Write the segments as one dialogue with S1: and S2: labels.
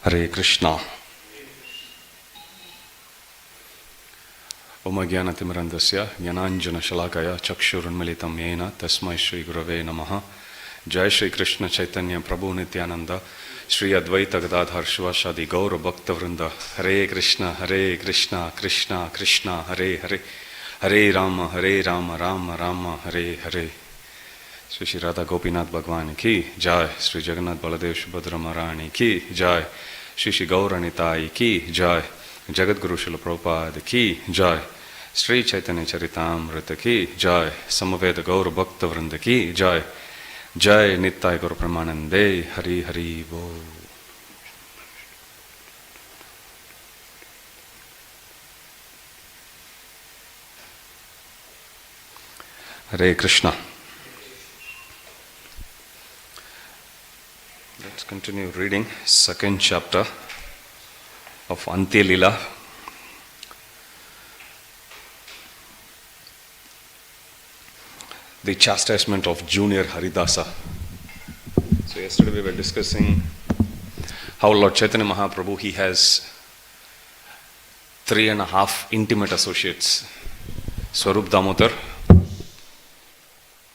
S1: Hare Krishna. Om Jnanatimrandasya Jnananjana Shalakaya Chakshurunmilitam Yena Tasmai Shri Gurave Namaha. Jai Shri Krishna Caitanya Prabhu Nityananda Shri Advaita Gadadhar Shivashadi Gaura Bhakta Vrinda. Hare Krishna Krishna Krishna Hare Hare Hare Rama Rama Rama Hare Hare. Shri Radha Gopinath Bhagwan ki Jai. Shri Jagannath Baladev Subhadra Maharani ki Jai. Shri Gauranitai ki Jai. Jagat Guru Srila Prabhupada ki Jai. Sri Caitanya Caritamrta ki Jai. Samaveda Gaura Bhakta Vrinda ki Jai. Jai Nittai Guru Pramanande. Hari Hari Bo. Hare Krishna. Let's continue reading second chapter of Antya Lila. The chastisement of junior Haridasa. So yesterday we were discussing how Lord Chaitanya Mahaprabhu, he has 3.5 intimate associates. Swarup Damodar,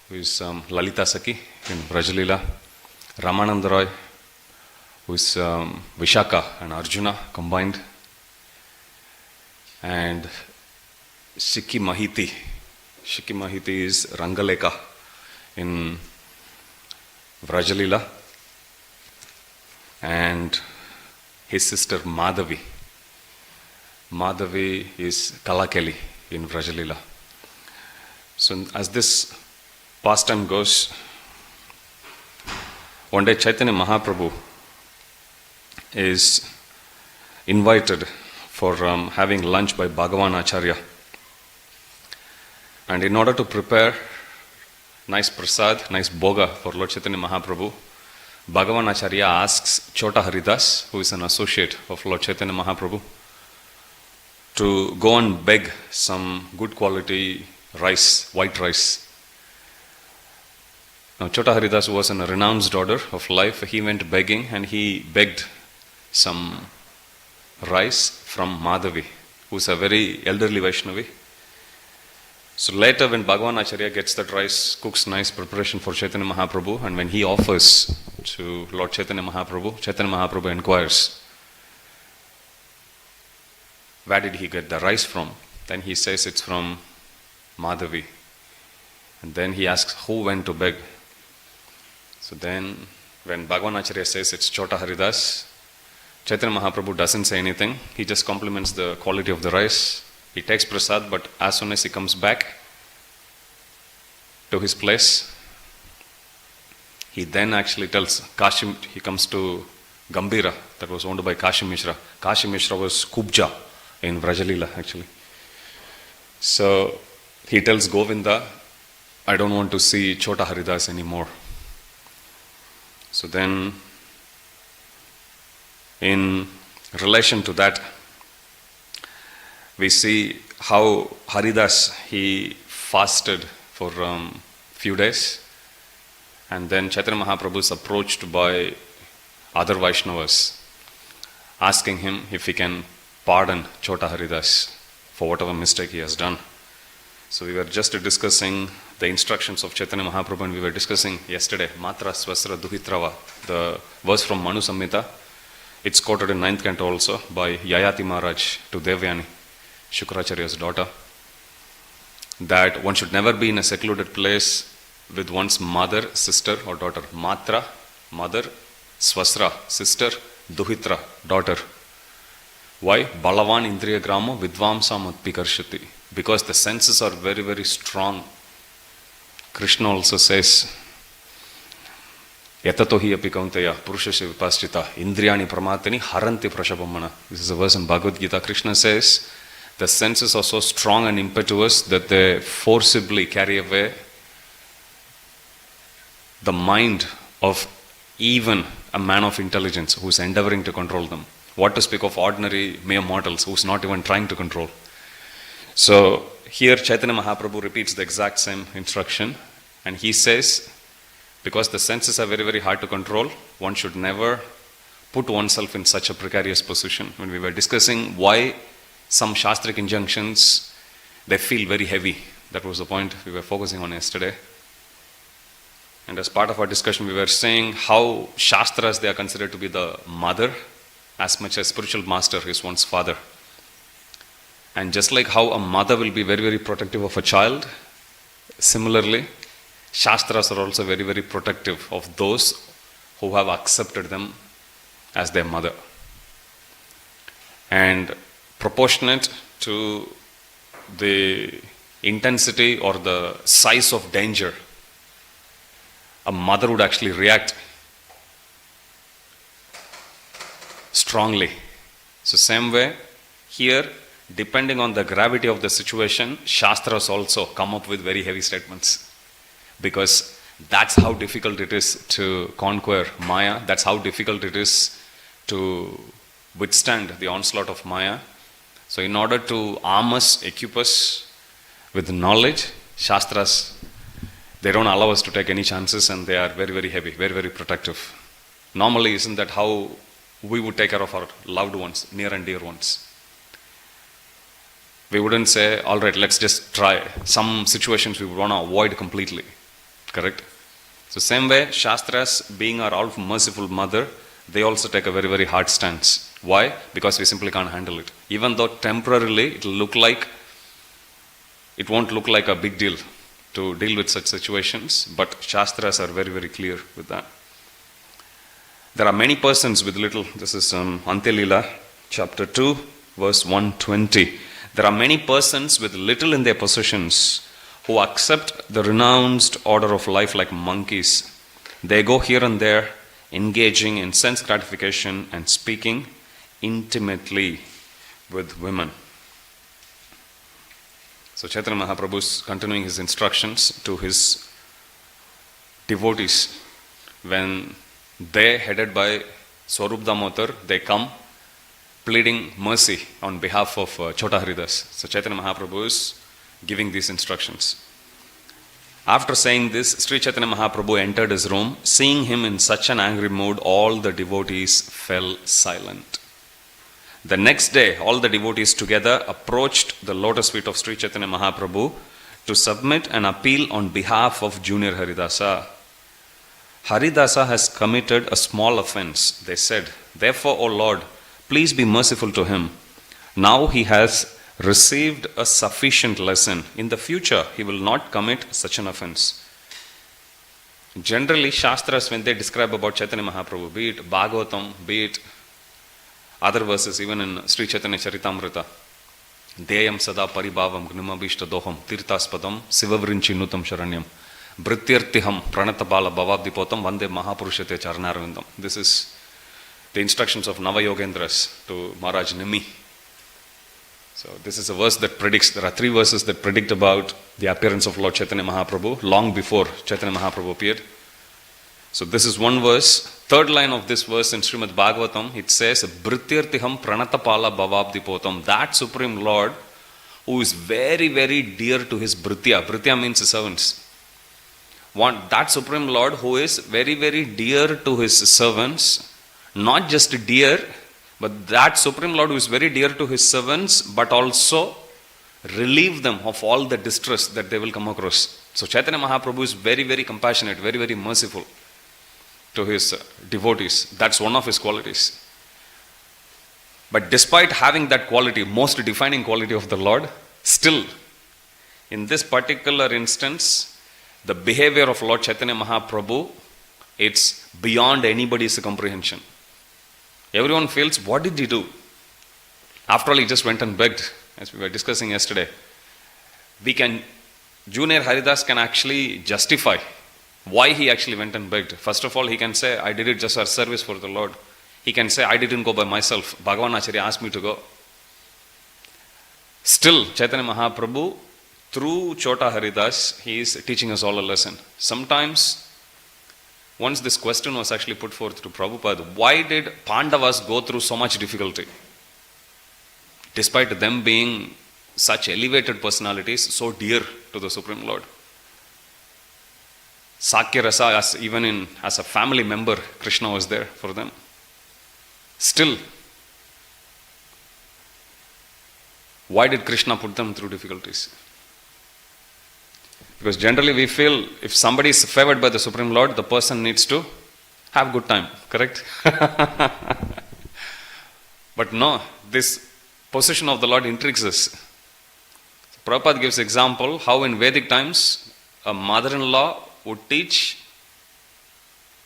S1: who is Lalita Saki in Brajalila, Ramananda Roy, who is Vishaka and Arjuna combined, and Shiki Mahiti. Shiki Mahiti is Rangaleka in Vrajalila, and his sister Madhavi. Madhavi is Kalakeli in Vrajalila. So as this pastime goes, one day Chaitanya Mahaprabhu is invited for having lunch by Bhagavan Acharya. And in order to prepare nice prasad, nice bhoga for Lord Chaitanya Mahaprabhu, Bhagavan Acharya asks Chota Haridas, who is an associate of Lord Chaitanya Mahaprabhu, to go and beg some good quality rice, white rice. Now Chota Haridas was a renounced order of life. He went begging and he begged some rice from Madhavi, who is a very elderly Vaishnavi. So later when Bhagavan Acharya gets that rice, cooks nice preparation for Chaitanya Mahaprabhu, and when he offers to Lord Chaitanya Mahaprabhu inquires, where did he get the rice from? Then he says it's from Madhavi. And then he asks who went to beg. So then when Bhagavan Acharya says it's Chota Haridas, Chaitanya Mahaprabhu doesn't say anything. He just compliments the quality of the rice. He takes prasad, but as soon as he comes back to his place, he then actually tells Kashi, he comes to Gambira, that was owned by Kashi Mishra. Kashi Mishra was Kubja in Vrajalila actually. So he tells Govinda, I don't want to see Chota Haridas anymore. So then, in relation to that, we see how Haridas, he fasted for few days, and then Chaitanya Mahaprabhu is approached by other Vaishnavas, asking him if he can pardon Chota Haridas for whatever mistake he has done. So we were just discussing the instructions of Chaitanya Mahaprabhu, and we were discussing yesterday, Matra Swasra Duhitrava, the verse from Manu Samhita. It's quoted in 9th canto also by Yayati Maharaj to Devyani, Shukracharya's daughter, that one should never be in a secluded place with one's mother, sister or daughter. Matra, mother, Swasra, sister, Duhitra, daughter. Why? Balavan Indriya Gramo Vidvamsam Utpikarshati. Because the senses are very, very strong. Krishna also says, Yatatohi api kaunteya purushasya vipaschita indriyani pramatani haranti prashabhamana. This is a verse in Bhagavad Gita. Krishna says, the senses are so strong and impetuous that they forcibly carry away the mind of even a man of intelligence who is endeavoring to control them. What to speak of ordinary mere mortals who is not even trying to control. So here Chaitanya Mahaprabhu repeats the exact same instruction, and he says, because the senses are very, very hard to control, one should never put oneself in such a precarious position. When we were discussing why some Shastric injunctions, they feel very heavy. That was the point we were focusing on yesterday. And as part of our discussion, we were saying how Shastras, they are considered to be the mother, as much as spiritual master is one's father. And just like how a mother will be very, very protective of a child, similarly, Shastras are also very, very protective of those who have accepted them as their mother. And proportionate to the intensity or the size of danger, a mother would actually react strongly. So same way, here, depending on the gravity of the situation, Shastras also come up with very heavy statements. Because that's how difficult it is to conquer Maya. That's how difficult it is to withstand the onslaught of Maya. So in order to arm us, equip us with knowledge, Shastras, they don't allow us to take any chances, and they are very, very heavy, very, very protective. Normally, isn't that how we would take care of our loved ones, near and dear ones? We wouldn't say, all right, let's just try. Some situations we would want to avoid completely. Correct? So same way, Shastras, being our all-merciful mother, they also take a very, very hard stance. Why? Because we simply can't handle it. Even though temporarily it won't look like a big deal to deal with such situations, but Shastras are very, very clear with that. There are many persons with little. This is Antya Lila, chapter 2, verse 120. There are many persons with little in their possessions who accept the renounced order of life like monkeys. They go here and there, engaging in sense gratification and speaking intimately with women. So Chaitanya Mahaprabhu is continuing his instructions to his devotees. When they, headed by Swarup Damotar, they come pleading mercy on behalf of Chota Haridas. So Chaitanya Mahaprabhu is giving these instructions. After saying this, Sri Chaitanya Mahaprabhu entered his room. Seeing him in such an angry mood, all the devotees fell silent. The next day, all the devotees together approached the lotus feet of Sri Chaitanya Mahaprabhu to submit an appeal on behalf of Junior Haridasa. Haridasa has committed a small offense, they said. Therefore, O Lord, please be merciful to him. Now he has received a sufficient lesson. In the future, he will not commit such an offense. Generally, Shastras, when they describe about Caitanya Mahaprabhu, be it Bhagavatam, be it other verses, even in Sri Caitanya Caritamrta, Deyam Sada Paribhavam Gnimabhishta Doham Tirthaspadam Sivavrinchi Nutam Sharanyam Brityartiham Pranatabala Bhavabdipotam Vande Mahapurushate Charnarvindam. This is the instructions of Navayogendras to Maharaj Nimi. So this is a verse that predicts, there are 3 verses that predict about the appearance of Lord Chaitanya Mahaprabhu long before Chaitanya Mahaprabhu appeared. So this is one verse. 3rd line of this verse in Srimad Bhagavatam, it says, Brityartiham Pranatapala Bhavabdipotam, that Supreme Lord who is very, very dear to his Britya. Britya means servants. That Supreme Lord who is very, very dear to his servants, not just dear, but that Supreme Lord who is very dear to his servants, but also relieve them of all the distress that they will come across. So Chaitanya Mahaprabhu is very, very compassionate, very, very merciful to his devotees. That's one of his qualities. But despite having that quality, most defining quality of the Lord, still, in this particular instance, the behavior of Lord Chaitanya Mahaprabhu, it's beyond anybody's comprehension. Everyone feels, what did he do? After all, he just went and begged, as we were discussing yesterday. Junior Haridas can actually justify why he actually went and begged. First of all, he can say, I did it just as service for the Lord. He can say, I didn't go by myself. Bhagavan Acharya asked me to go. Still, Chaitanya Mahaprabhu, through Chota Haridas, he is teaching us all a lesson. Sometimes, once this question was actually put forth to Prabhupada, why did Pandavas go through so much difficulty? Despite them being such elevated personalities, so dear to the Supreme Lord. Sakya Rasa, as a family member, Krishna was there for them. Still, why did Krishna put them through difficulties? Because generally we feel if somebody is favored by the Supreme Lord, the person needs to have good time, correct? But no, this position of the Lord intrigues us. Prabhupada gives example how in Vedic times a mother-in-law would teach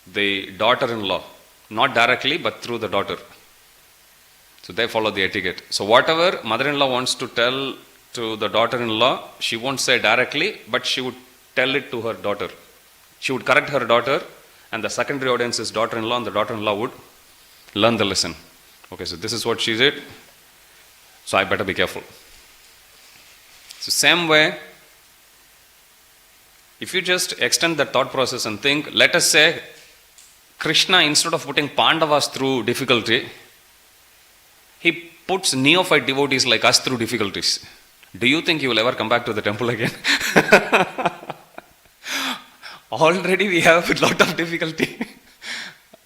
S1: the daughter-in-law, not directly but through the daughter. So they follow the etiquette. So whatever mother-in-law wants to tell to the daughter-in-law, she won't say directly, but she would tell it to her daughter. She would correct her daughter, and the secondary audience is daughter-in-law, and the daughter-in-law would learn the lesson. Okay, so this is what she did, so I better be careful. So same way, if you just extend that thought process and think, let us say Krishna, instead of putting Pandavas through difficulty, he puts neophyte devotees like us through difficulties. Do you think he will ever come back to the temple again? Already we have a lot of difficulty.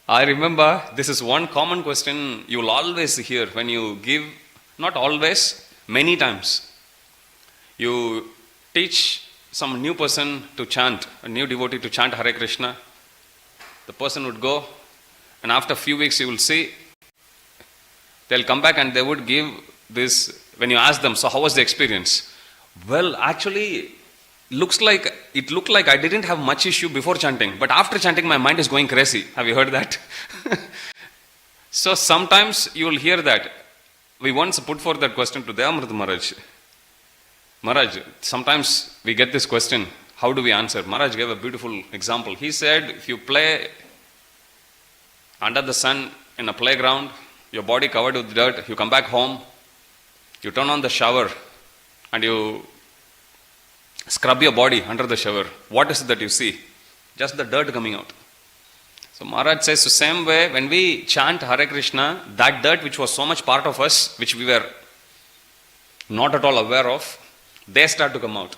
S1: I remember this is one common question you will always hear when you give, not always, many times. You teach some new person to chant, a new devotee to chant Hare Krishna. The person would go, and after a few weeks you will see, they'll come back and they would give this, when you ask them, so how was the experience? Well, actually, it looked like I didn't have much issue before chanting, but after chanting my mind is going crazy. Have you heard that? So sometimes you will hear that. We once put forth that question to Devamrita Maharaj. Maharaj, sometimes we get this question, how do we answer? Maharaj gave a beautiful example. He said, if you play under the sun in a playground, your body covered with dirt, you come back home, you turn on the shower and you scrub your body under the shower. What is it that you see? Just the dirt coming out. So Maharaj says, the same way when we chant Hare Krishna, that dirt which was so much part of us, which we were not at all aware of, they start to come out.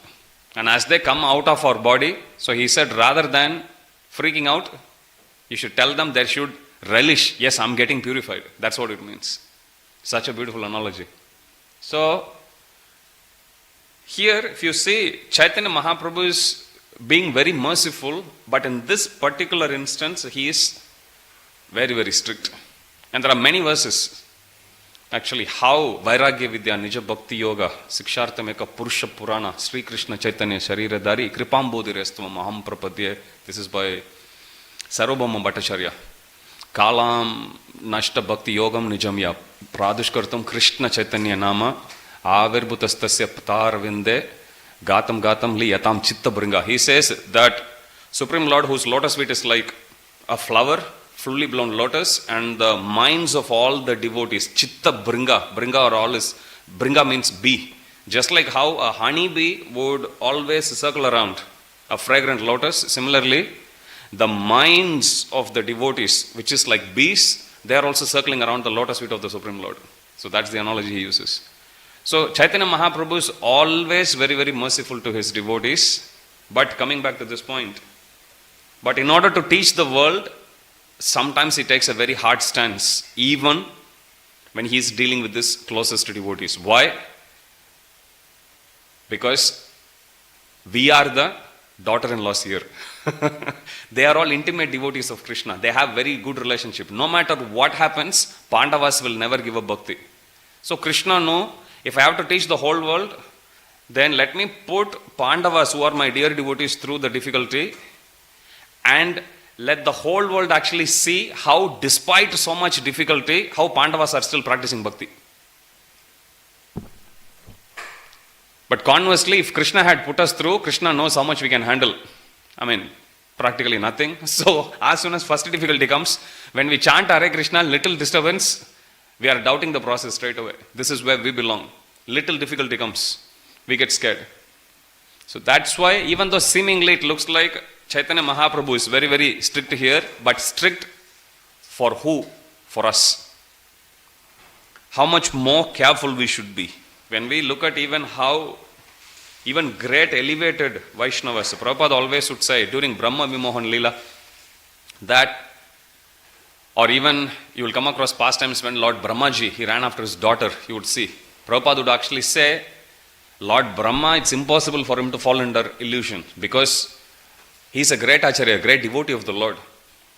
S1: And as they come out of our body, so he said, rather than freaking out, you should tell them they should relish, yes, I'm getting purified. That's what it means. Such a beautiful analogy. So, here, if you see, Chaitanya Mahaprabhu is being very merciful, but in this particular instance, he is very, very strict. And there are many verses, actually, how Vairagya Vidya, Nija Bhakti Yoga, Sikshartameka Purusha Purana, Sri Krishna Chaitanya Sharira Dari, Kripambodhirestvam Aham Prapadye. This is by Sarvabhauma Bhattacharya. Kalam Nashta Bhakti Yogam Nijamya, Pradushkartam Krishna Chaitanya Nama, Avirbhutastasya Patarvinde, Gatam Gatam Li Yatam Chitta Bringa. He says that Supreme Lord, whose lotus feet is like a flower, fully blown lotus, and the minds of all the devotees, Chitta Bringa, Bringa or all is, Bringa means bee. Just like how a honey bee would always circle around a fragrant lotus, similarly, the minds of the devotees, which is like bees, they are also circling around the lotus feet of the Supreme Lord. So that's the analogy he uses. So Chaitanya Mahaprabhu is always very, very merciful to his devotees. But coming back to this point, but in order to teach the world, sometimes he takes a very hard stance, even when he is dealing with his closest devotees. Why? Because we are the daughter-in-laws here. They are all intimate devotees of Krishna. They have very good relationship. No matter what happens, Pandavas will never give up bhakti. So Krishna know, if I have to teach the whole world, then let me put Pandavas, who are my dear devotees, through the difficulty, and let the whole world actually see how, despite so much difficulty, how Pandavas are still practicing bhakti. But conversely, if Krishna had put us through, Krishna knows how much we can handle. I mean, practically nothing. So, as soon as first difficulty comes, when we chant Hare Krishna, little disturbance, we are doubting the process straight away. This is where we belong. Little difficulty comes, we get scared. So that's why, even though seemingly it looks like Chaitanya Mahaprabhu is very, very strict here, but strict for who? For us. How much more careful we should be. When we look at even how, even great elevated Vaishnavas, Prabhupada always would say during Brahma Vimohan Leela, that Or even you will come across pastimes when Lord Brahmaji, he ran after his daughter, you would see. Prabhupada would actually say, Lord Brahma, it's impossible for him to fall under illusion because he's a great acharya, a great devotee of the Lord.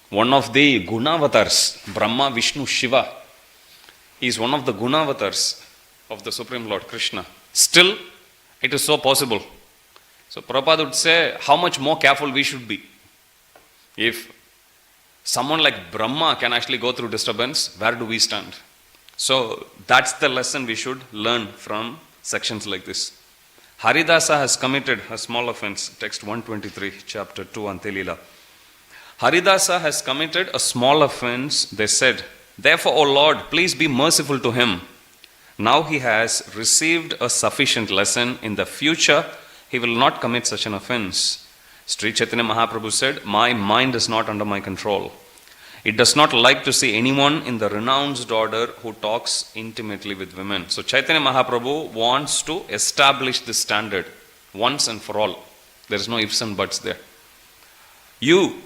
S1: One of the Gunavatars, Brahma, Vishnu, Shiva, he is one of the Gunavatars of the Supreme Lord Krishna. Still, it is so possible. So Prabhupada would say, how much more careful we should be. If someone like Brahma can actually go through disturbance, where do we stand? So that's the lesson we should learn from sections like this. Haridasa has committed a small offense, text 123, chapter 2, Antya Leela. Haridasa has committed a small offense, they said, therefore, O Lord, please be merciful to him. Now he has received a sufficient lesson. In the future, he will not commit such an offense. Sri Chaitanya Mahaprabhu said, my mind is not under my control. It does not like to see anyone in the renounced order who talks intimately with women. So Chaitanya Mahaprabhu wants to establish this standard once and for all. There is no ifs and buts there. You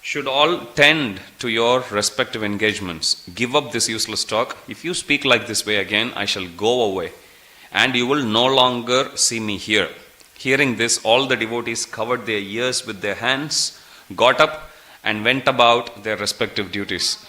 S1: should all tend to your respective engagements. Give up this useless talk. If you speak like this way again, I shall go away, and you will no longer see me here. Hearing this, all the devotees covered their ears with their hands, got up, and went about their respective duties.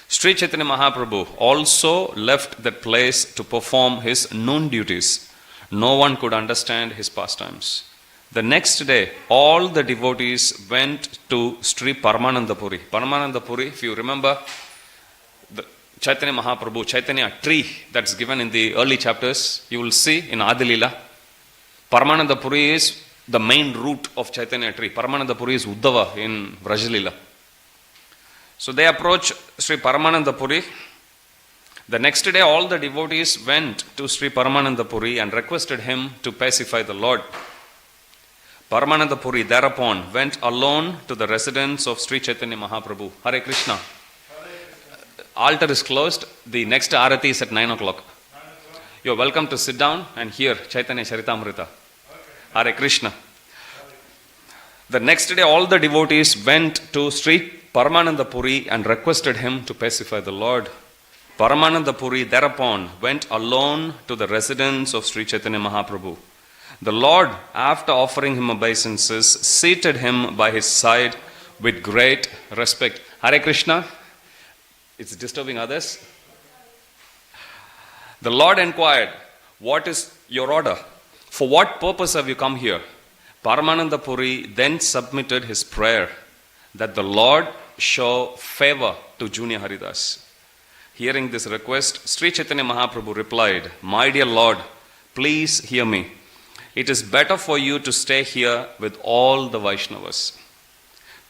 S1: Sri Chaitanya Mahaprabhu also left that place to perform his noon duties. No one could understand his pastimes. The next day, all the devotees went to Sri Paramanandapuri. Paramanandapuri, if you remember, the Chaitanya Mahaprabhu, Chaitanya tree that's given in the early chapters, you will see in Adilila. Paramanandapuri is the main root of Chaitanya tree. Paramanandapuri is Uddhava in Vrajalila. So they approach Sri Paramanandapuri. The next day, all the devotees went to Sri Paramanandapuri and requested him to pacify the Lord. Paramanandapuri thereupon went alone to the residence of Sri Chaitanya Mahaprabhu. Hare Krishna. Altar is closed. The next arati is at 9 o'clock. You are welcome to sit down and hear Caitanya Caritamrta. Hare Krishna. The next day, all the devotees went to Sri Paramanandapuri and requested him to pacify the Lord. Paramanandapuri thereupon went alone to the residence of Sri Chaitanya Mahaprabhu. The Lord, after offering him obeisances, seated him by his side with great respect. Hare Krishna. It's disturbing others. The Lord inquired, what is your order? For what purpose have you come here? Paramanandapuri then submitted his prayer that the Lord show favor to Junior Haridas. Hearing this request, Sri Chaitanya Mahaprabhu replied, my dear Lord, please hear me. It is better for you to stay here with all the Vaishnavas.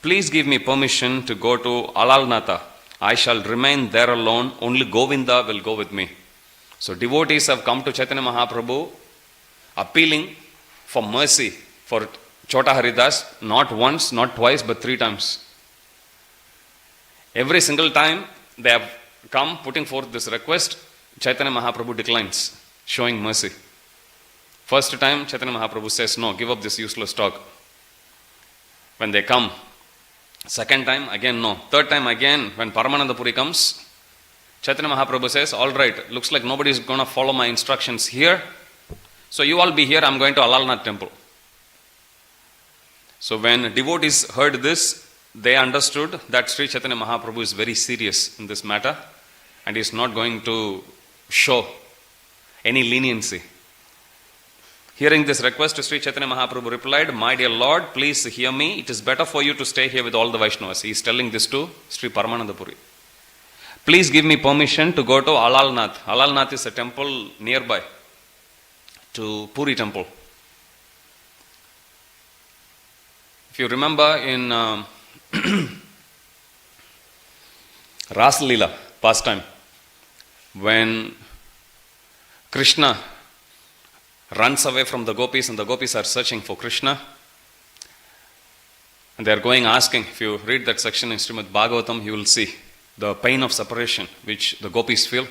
S1: Please give me permission to go to Alalnata. I shall remain there alone. Only Govinda will go with me. So devotees have come to Chaitanya Mahaprabhu appealing for mercy for Chota Haridas, not once, not twice, but 3 times. Every single time they have come putting forth this request, Chaitanya Mahaprabhu declines, showing mercy. First time, Chaitanya Mahaprabhu says, no, give up this useless talk. When they come. Second time, again no. Third time, again, when Paramanandapuri comes, Chaitanya Mahaprabhu says, all right, looks like nobody is going to follow my instructions here. So you all be here, I'm going to Alalnath temple. So when devotees heard this, they understood that Sri Chaitanya Mahaprabhu is very serious in this matter and is not going to show any leniency. Hearing this request, Sri Chaitanya Mahaprabhu replied, my dear Lord, please hear me. It is better for you to stay here with all the Vaishnavas. He is telling this to Sri Paramanandapuri. Please give me permission to go to Alalnath. Alalnath is a temple nearby to Puri temple. If you remember in Ras Leela, pastime, when Krishna runs away from the gopis and the gopis are searching for Krishna, and they are going asking, if you read that section in Srimad Bhagavatam, you will see the pain of separation which the gopis feel.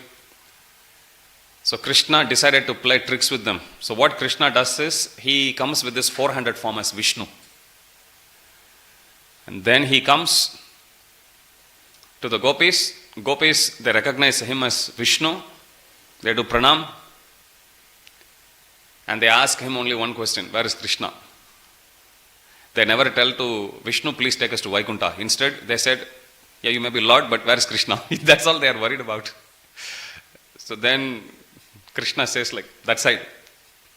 S1: So Krishna decided to play tricks with them. So what Krishna does is, he comes with this 400 form as Vishnu. And then he comes to the gopis. Gopis, they recognize him as Vishnu. They do pranam. And they ask him only one question, where is Krishna? They never tell to Vishnu, please take us to Vaikuntha. Instead, they said, yeah, you may be Lord, but where is Krishna? That's all they are worried about. So then Krishna says like, that side.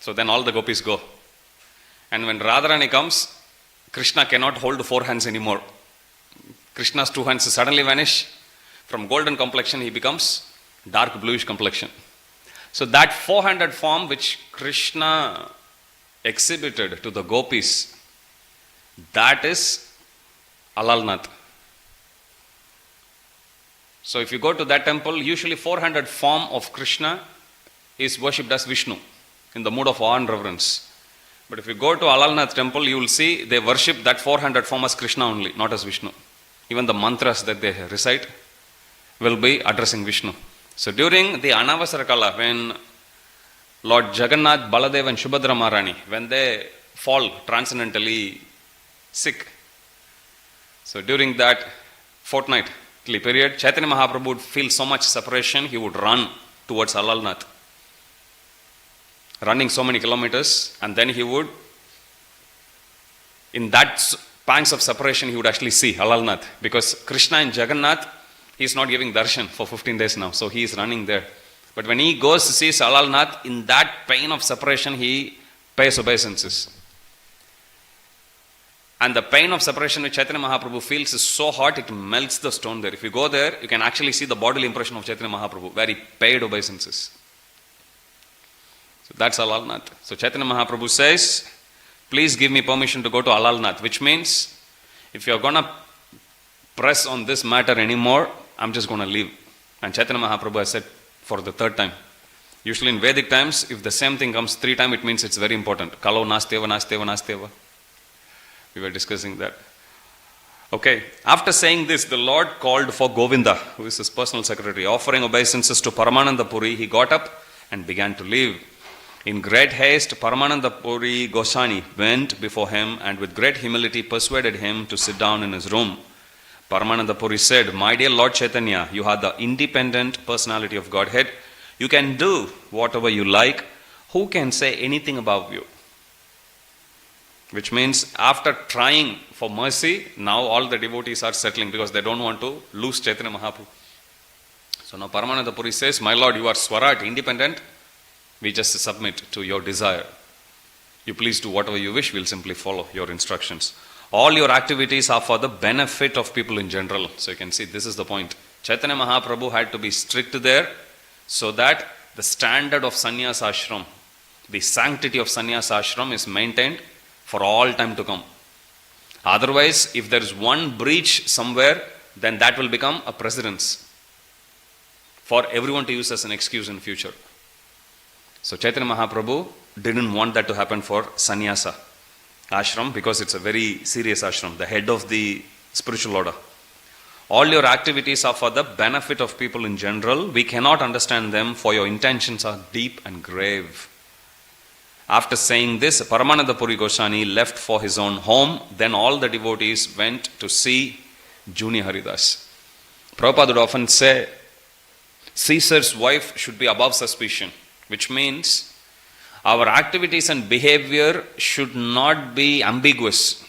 S1: So then all the gopis go. And when Radharani comes, Krishna cannot hold 4 hands anymore. Krishna's 2 hands suddenly vanish. From golden complexion, he becomes dark bluish complexion. So that 400 form which Krishna exhibited to the gopis, that is Alalnath. So if you go to that temple, usually 400 form of Krishna is worshipped as Vishnu in the mood of awe and reverence. But if you go to Alalnath temple, you will see they worship that 400 form as Krishna only, not as Vishnu. Even the mantras that they recite will be addressing Vishnu. So during the Anavasara Kala, when Lord Jagannath, Baladev and Subhadra Maharani, when they fall transcendentally sick, so during that fortnightly period, Chaitanya Mahaprabhu would feel so much separation, he would run towards Alalnath, running so many kilometers, and then he would, in that pangs of separation, he would actually see Alalnath, because Krishna and Jagannath, he is not giving darshan for 15 days now, so he is running there. But when he goes to see Alalnath, in that pain of separation, he pays obeisances. And the pain of separation which Chaitanya Mahaprabhu feels is so hot, it melts the stone there. If you go there, you can actually see the bodily impression of Chaitanya Mahaprabhu, where he paid obeisances. So that's Alalnath. So Chaitanya Mahaprabhu says, please give me permission to go to Alalnath, which means, if you're going to press on this matter anymore, I'm just going to leave. And Chaitanya Mahaprabhu has said for the 3rd time. Usually in Vedic times, if the same thing comes 3 times, it means it's very important. Kalo nasteva, nasteva, nasteva. We were discussing that. Okay, after saying this, the Lord called for Govinda, who is his personal secretary, offering obeisances to Paramananda Puri. He got up and began to leave. In great haste, Paramananda Puri Goswami went before him and with great humility persuaded him to sit down in his room. Paramananda Puri said, my dear Lord Chaitanya, you are the independent personality of Godhead. You can do whatever you like. Who can say anything about you? Which means after trying for mercy, now all the devotees are settling because they don't want to lose Chaitanya Mahaprabhu. So now Paramananda Puri says, my Lord, you are Swarat, independent. We just submit to your desire. You please do whatever you wish, we'll simply follow your instructions. All your activities are for the benefit of people in general. So you can see this is the point. Chaitanya Mahaprabhu had to be strict there so that the standard of sannyas ashram, the sanctity of sannyas ashram is maintained for all time to come. Otherwise, if there is one breach somewhere, then that will become a precedence for everyone to use as an excuse in future. So Chaitanya Mahaprabhu didn't want that to happen for sannyasa ashram because it's a very serious ashram, the head of the spiritual order. All your activities are for the benefit of people in general. We cannot understand them, for your intentions are deep and grave. After saying this, Paramananda Puri Goswami left for his own home. Then all the devotees went to see Juni Haridas. Prabhupada would often say, Caesar's wife should be above suspicion, which means our activities and behavior should not be ambiguous.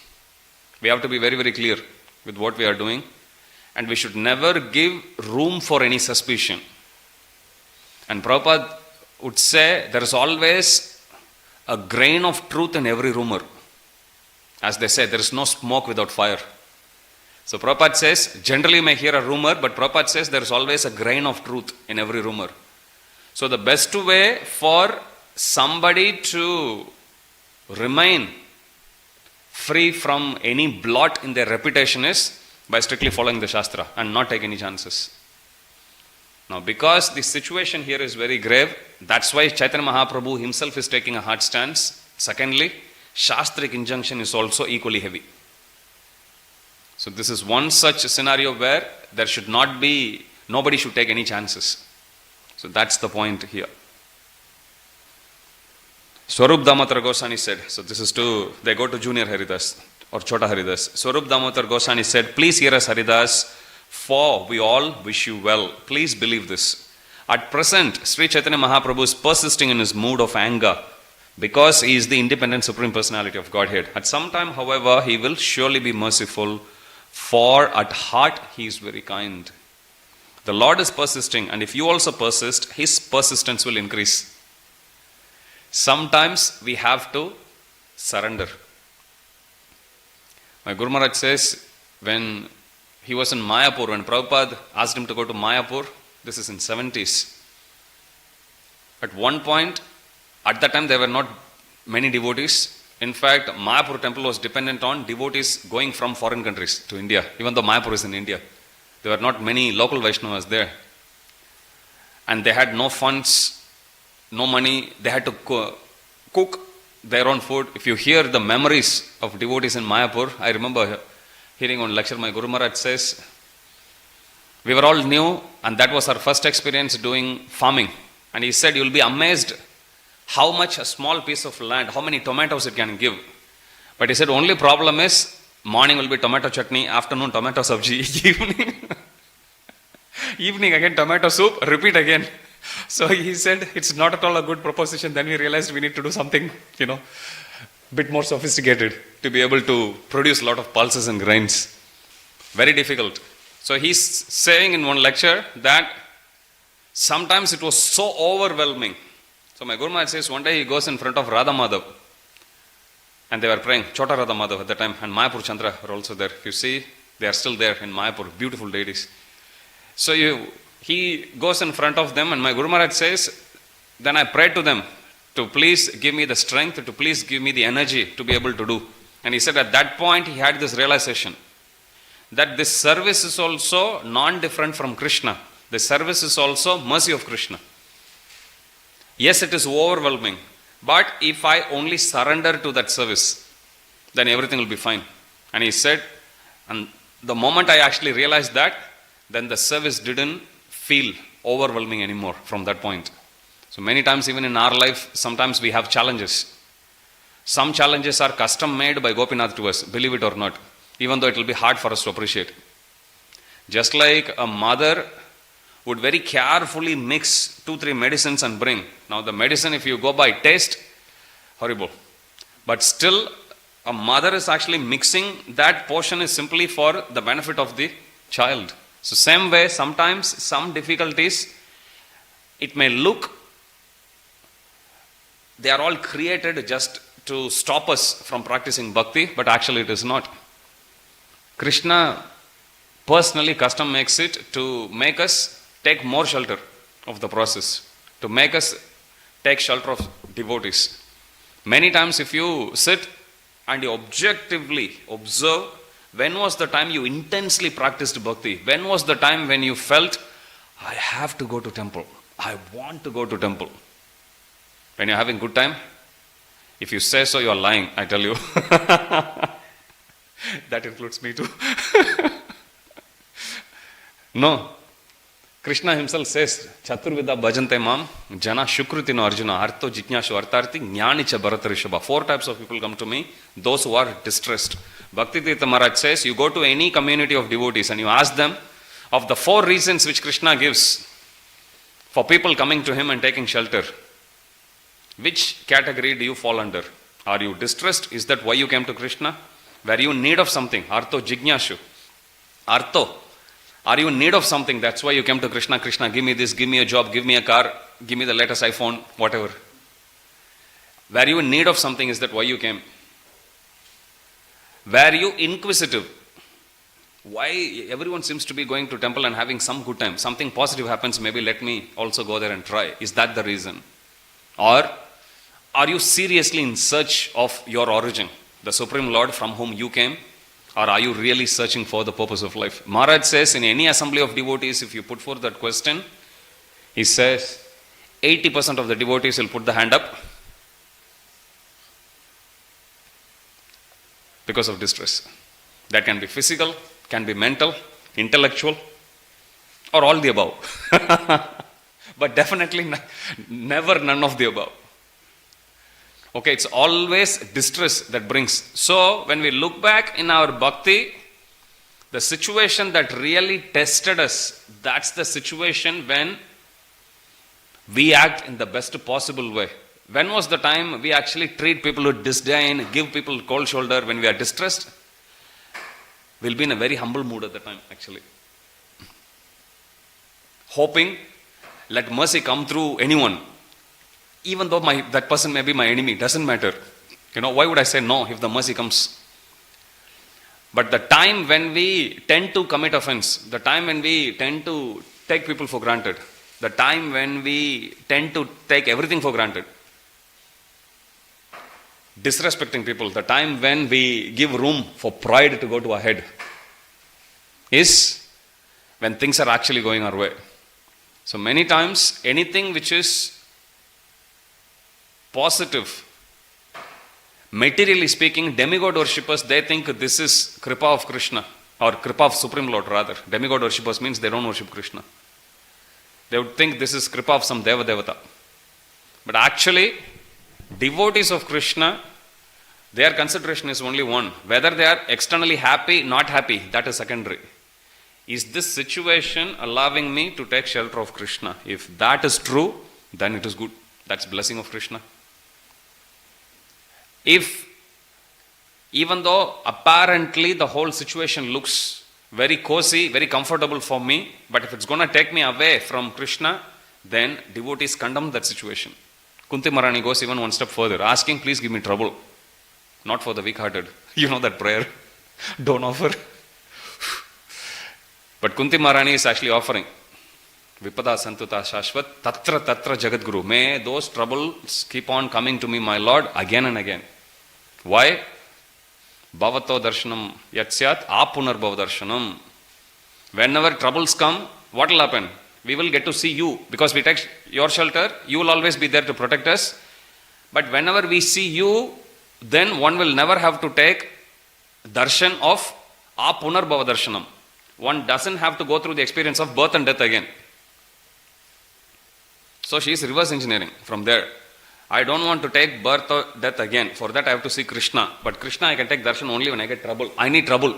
S1: We have to be very, very clear with what we are doing, and we should never give room for any suspicion. And Prabhupada would say there is always a grain of truth in every rumor. As they say, there is no smoke without fire. So Prabhupada says, generally you may hear a rumor, but Prabhupada says there is always a grain of truth in every rumor. So the best way for somebody to remain free from any blot in their reputation is by strictly following the Shastra and not take any chances. Now, because the situation here is very grave, that's why Chaitanya Mahaprabhu himself is taking a hard stance. Secondly, Shastric injunction is also equally heavy. So this is one such scenario where there should not be, nobody should take any chances. So that's the point here. Swarup Damotar Goswami said, so this is to, they go to Junior Haridas or Chota Haridas. Swarup Damotar Goswami said, please hear us Haridas, For we all wish you well. Please believe this. At present, Sri Chaitanya Mahaprabhu is persisting in his mood of anger because he is the independent Supreme Personality of Godhead. At some time, however, he will surely be merciful, for at heart he is very kind. The Lord is persisting, and if you also persist, his persistence will increase. Sometimes we have to surrender. My Guru Maharaj says, when he was in Mayapur, when Prabhupada asked him to go to Mayapur, this is in 70s. At one point, at that time there were not many devotees. In fact, Mayapur temple was dependent on devotees going from foreign countries to India, even though Mayapur is in India. There were not many local Vaishnavas there. And they had no funds, no money. They had to cook their own food. If you hear the memories of devotees in Mayapur, I remember hearing one lecture, my Guru Maharaj says, we were all new and that was our first experience doing farming. And he said, you will be amazed how much a small piece of land, how many tomatoes it can give. But he said, only problem is, morning will be tomato chutney, afternoon tomato sabji, evening again tomato soup, repeat again. So he said, it's not at all a good proposition. Then we realized we need to do something, bit more sophisticated to be able to produce a lot of pulses and grains. Very difficult. So he's saying in one lecture that sometimes it was so overwhelming. So my Guru Maharaj says one day he goes in front of Radha Madhav and they were praying, Chota Radha Madhav at the time, and Mayapur Chandra are also there. If you see, they are still there in Mayapur, beautiful ladies. So he goes in front of them and my Guru Maharaj says, then I prayed to them to please give me the strength, to please give me the energy to be able to do. And he said at that point he had this realization that this service is also non-different from Krishna. The service is also mercy of Krishna. Yes, it is overwhelming, but if I only surrender to that service, then everything will be fine. And he said, and the moment I actually realized that, then the service didn't feel overwhelming anymore from that point. So many times even in our life, sometimes we have challenges. Some challenges are custom made by Gopinath to us, believe it or not, even though it will be hard for us to appreciate. Just like a mother would very carefully mix 2-3 medicines and bring. Now the medicine, if you go by taste, horrible. But still, a mother is actually mixing that portion is simply for the benefit of the child. So same way, sometimes some difficulties, it may look, they are all created just to stop us from practicing bhakti, but actually it is not. Krishna personally custom makes it to make us take more shelter of the process, to make us take shelter of devotees. Many times if you sit and you objectively observe, when was the time you intensely practiced bhakti? When was the time when you felt, I have to go to temple, I want to go to temple? When you're having good time? If you say so, you are lying, I tell you. That includes me too. No. Krishna himself says, Chaturvida bhajante mam, jana shukrutino arjuna, artho jitnyashu artarthi, jnanicha bharatarishabha. 4 types of people come to me, those who are distressed. Bhakti Tirtha Maharaj says, you go to any community of devotees and you ask them, of the 4 reasons which Krishna gives for people coming to him and taking shelter, which category do you fall under? Are you distressed? Is that why you came to Krishna? Were you in need of something? Artho jitnyashu. Artho. Are you in need of something? That's why you came to Krishna. Krishna, give me this, give me a job, give me a car, give me the latest iPhone, whatever. Were you in need of something? Is that why you came? Were you inquisitive? Why everyone seems to be going to temple and having some good time? Something positive happens, maybe let me also go there and try. Is that the reason? Or are you seriously in search of your origin, the Supreme Lord from whom you came? Or are you really searching for the purpose of life? Maharaj says in any assembly of devotees, if you put forth that question, he says 80% of the devotees will put the hand up because of distress. That can be physical, can be mental, intellectual, or all the above. But definitely never none of the above. Okay, it's always distress that brings. So, when we look back in our bhakti, The situation that really tested us, that's the situation when we act in the best possible way. When was the time we actually treat people with disdain, give people cold shoulder when we are distressed? We'll be in a very humble mood at the time, actually. Hoping, let mercy come through anyone. Even though that person may be my enemy, doesn't matter. Why would I say no if the mercy comes? But the time when we tend to commit offense, the time when we tend to take people for granted, the time when we tend to take everything for granted, disrespecting people, the time when we give room for pride to go to our head, is when things are actually going our way. So many times, anything which is positive, materially speaking, demigod worshippers, they think this is Kripa of Krishna, or Kripa of Supreme Lord rather. Demigod worshippers means they don't worship Krishna. They would think this is Kripa of some Deva Devata. But actually, devotees of Krishna, their consideration is only one. Whether they are externally happy, not happy, that is secondary. Is this situation allowing me to take shelter of Krishna? If that is true, then it is good. That's blessing of Krishna. If, even though apparently the whole situation looks very cozy, very comfortable for me, but if it's going to take me away from Krishna, then devotees condemn that situation. Kunti Maharani goes even one step further, asking, please give me trouble. Not for the weak-hearted. You know that prayer. Don't offer. But Kunti Maharani is actually offering. Vipada Santuta Shashvat Tatra Tatra Jagadguru. May those troubles keep on coming to me, my Lord, again and again. Why? Bhavato Darshanam Yatsyat Apunar Bhavadarshanam. Whenever troubles come, what will happen? We will get to see you. Because we take your shelter, you will always be there to protect us. But whenever we see you, then one will never have to take darshan of Apunar Bhavadarshanam. One doesn't have to go through the experience of birth and death again. So she is reverse engineering from there. I don't want to take birth or death again. For that I have to see Krishna. But Krishna I can take darshan only when I get trouble. I need trouble.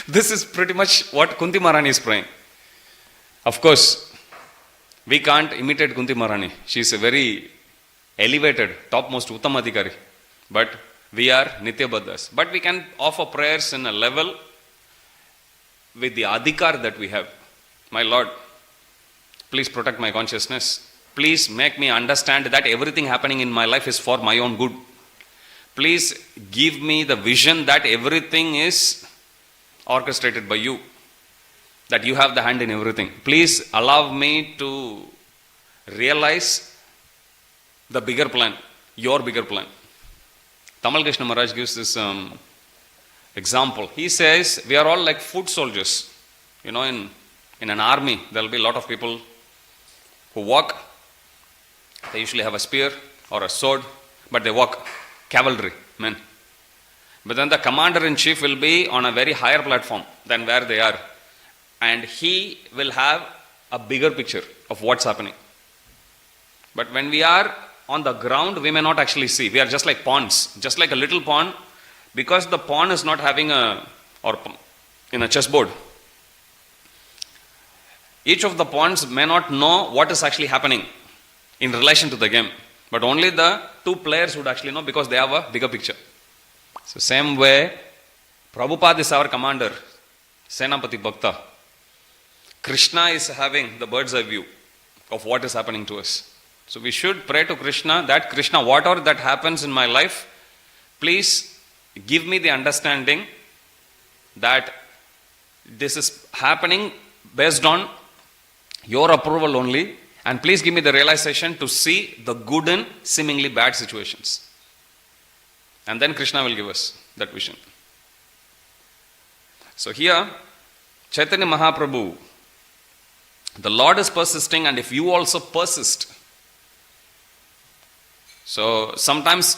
S1: This is pretty much what Kunti Maharani is praying. Of course, we can't imitate Kunti Maharani. She is a very elevated, topmost Uttamadhikari. But we are Nitya Baddhas. But we can offer prayers in a level with the adhikar that we have. My Lord, please protect my consciousness. Please make me understand that everything happening in my life is for my own good. Please give me the vision that everything is orchestrated by you. That you have the hand in everything. Please allow me to realize the bigger plan, your bigger plan. Tamal Krishna Maharaj gives this example. He says, we are all like foot soldiers. In an army, there will be a lot of people who walk. They usually have a spear or a sword, but they walk. Cavalry, men. But then the commander-in-chief will be on a very higher platform than where they are. And he will have a bigger picture of what's happening. But when we are on the ground, we may not actually see. We are just like pawns, just like a little pawn. Because the pawn is not having in a chessboard. Each of the pawns may not know what is actually happening in relation to the game. But only the two players would actually know because they have a bigger picture. So same way, Prabhupada is our commander, Senapati Bhakta. Krishna is having the bird's eye view of what is happening to us. So we should pray to Krishna that Krishna, whatever that happens in my life, please give me the understanding that this is happening based on your approval only, and please give me the realization to see the good in seemingly bad situations. And then Krishna will give us that vision. So here, Chaitanya Mahaprabhu, the Lord is persisting, and if you also persist, so sometimes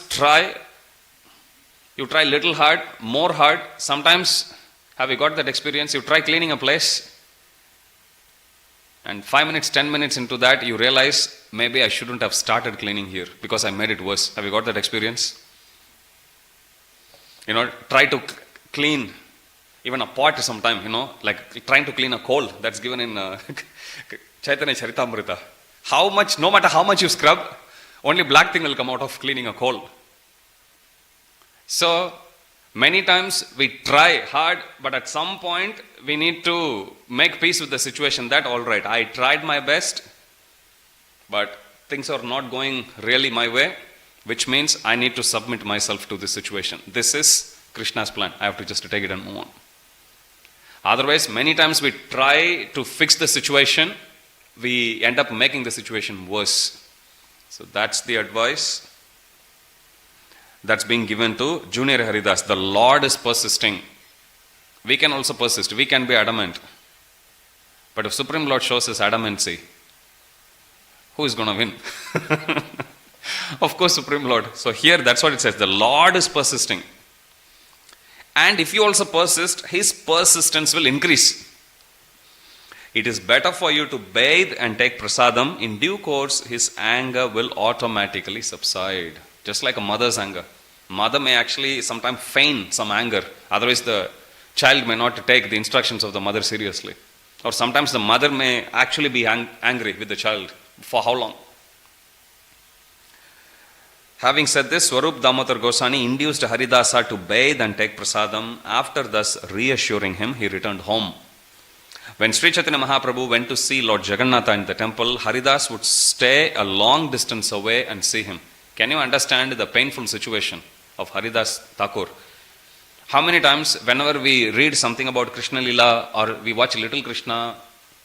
S1: you try little hard, more hard. Sometimes, have you got that experience? You try cleaning a place, and 5 minutes, 10 minutes into that, you realize, maybe I shouldn't have started cleaning here because I made it worse. Have you got that experience? Try to clean even a pot sometime, like trying to clean a coal that's given in Caitanya Caritamrta. How much, no matter how much you scrub, only black thing will come out of cleaning a coal. So, many times we try hard, but at some point we need to make peace with the situation that, all right, I tried my best, but things are not going really my way, which means I need to submit myself to this situation. This is Krishna's plan. I have to just take it and move on. Otherwise, many times we try to fix the situation, we end up making the situation worse. So that's the advice that's being given to Junior Haridas. The Lord is persisting. We can also persist. We can be adamant. But if Supreme Lord shows his adamancy, who is going to win? Of course, Supreme Lord. So here, that's what it says. The Lord is persisting. And if you also persist, his persistence will increase. It is better for you to bathe and take prasadam. In due course, his anger will automatically subside. Just like a mother's anger. Mother may actually sometimes feign some anger. Otherwise, the child may not take the instructions of the mother seriously. Or sometimes the mother may actually be angry with the child. For how long? Having said this, Swarup Damodar Goswami induced Haridasa to bathe and take prasadam. After thus reassuring him, he returned home. When Sri Chaitanya Mahaprabhu went to see Lord Jagannatha in the temple, Haridas would stay a long distance away and see him. Can you understand the painful situation of Haridas Thakur? How many times whenever we read something about Krishna Lila, or we watch Little Krishna,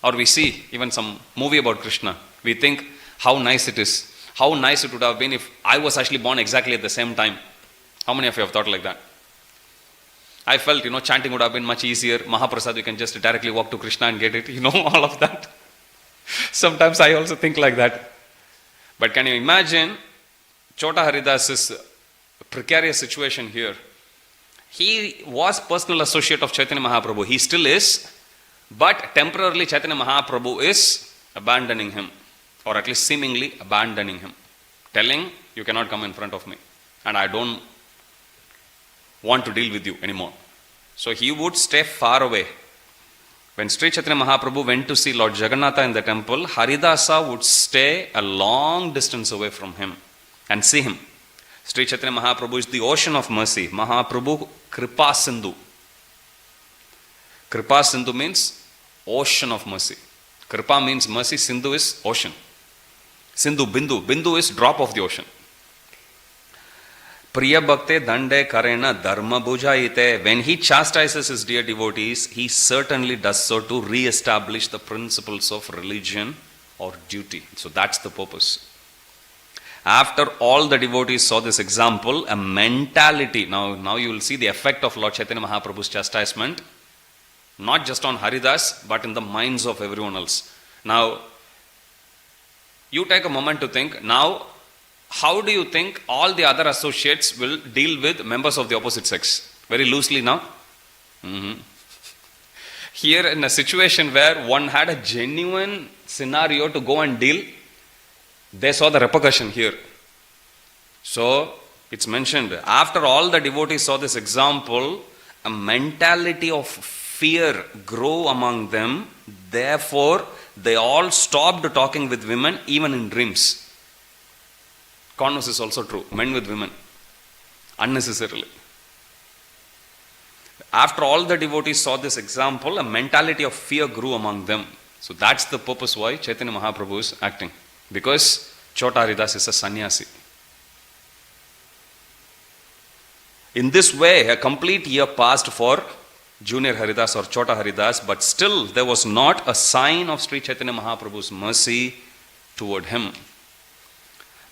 S1: or we see even some movie about Krishna, we think how nice it is. How nice it would have been if I was actually born exactly at the same time. How many of you have thought like that? I felt, chanting would have been much easier. Mahaprasad, you can just directly walk to Krishna and get it. All of that. Sometimes I also think like that. But can you imagine Chota Haridas's precarious situation here? He was personal associate of Chaitanya Mahaprabhu. He still is. But temporarily Chaitanya Mahaprabhu is abandoning him. Or at least seemingly abandoning him. Telling, you cannot come in front of me. And I don't want to deal with you anymore. So he would stay far away. When Sri Chaitanya Mahaprabhu went to see Lord Jagannatha in the temple, Haridasa would stay a long distance away from him and see him. Sri Chaitanya Mahaprabhu is the ocean of mercy. Mahaprabhu Kripa Sindhu. Kripa Sindhu means ocean of mercy. Kripa means mercy, Sindhu is ocean. Sindhu, Bindu. Bindu is drop of the ocean. Priya Bhakte Dande Karena Dharma Bhujayite. When he chastises his dear devotees, he certainly does so to re-establish the principles of religion or duty. So that's the purpose. After all the devotees saw this example, a mentality, now you will see the effect of Lord Chaitanya Mahaprabhu's chastisement, not just on Haridas, but in the minds of everyone else. Now, you take a moment to think, now, how do you think all the other associates will deal with members of the opposite sex? Very loosely now. Here in a situation where one had a genuine scenario to go and deal, they saw the repercussion here. So, it's mentioned, after all the devotees saw this example, a mentality of fear grew among them. Therefore, they all stopped talking with women even in dreams. Converse is also true. Men with women. Unnecessarily. After all the devotees saw this example, a mentality of fear grew among them. So that's the purpose why Chaitanya Mahaprabhu is acting. Because Chota Haridas is a sannyasi. In this way, a complete year passed for Junior Haridas or Chota Haridas, but still there was not a sign of Sri Chaitanya Mahaprabhu's mercy toward him.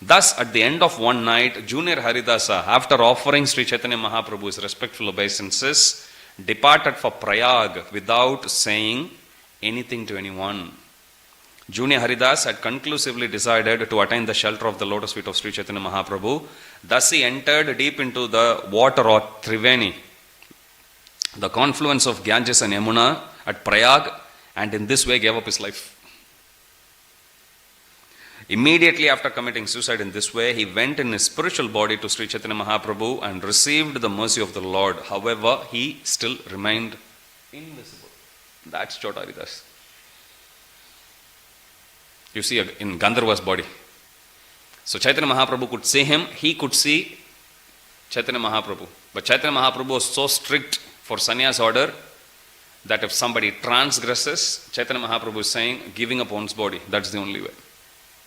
S1: Thus, at the end of one night, Junior Haridasa, after offering Sri Chaitanya Mahaprabhu's respectful obeisances, departed for Prayag without saying anything to anyone. Junior Haridas had conclusively decided to attain the shelter of the lotus feet of Sri Chaitanya Mahaprabhu. Thus he entered deep into the water or Triveni, the confluence of Ganges and Yamuna at Prayag, and in this way gave up his life. Immediately after committing suicide in this way, he went in his spiritual body to Sri Chaitanya Mahaprabhu and received the mercy of the Lord. However, he still remained invisible. That's Chota Haridas. You see in Gandharva's body. So Chaitanya Mahaprabhu could see him, he could see Chaitanya Mahaprabhu. But Chaitanya Mahaprabhu was so strict for sannyas order that if somebody transgresses, Chaitanya Mahaprabhu is saying, giving up one's body, that's the only way.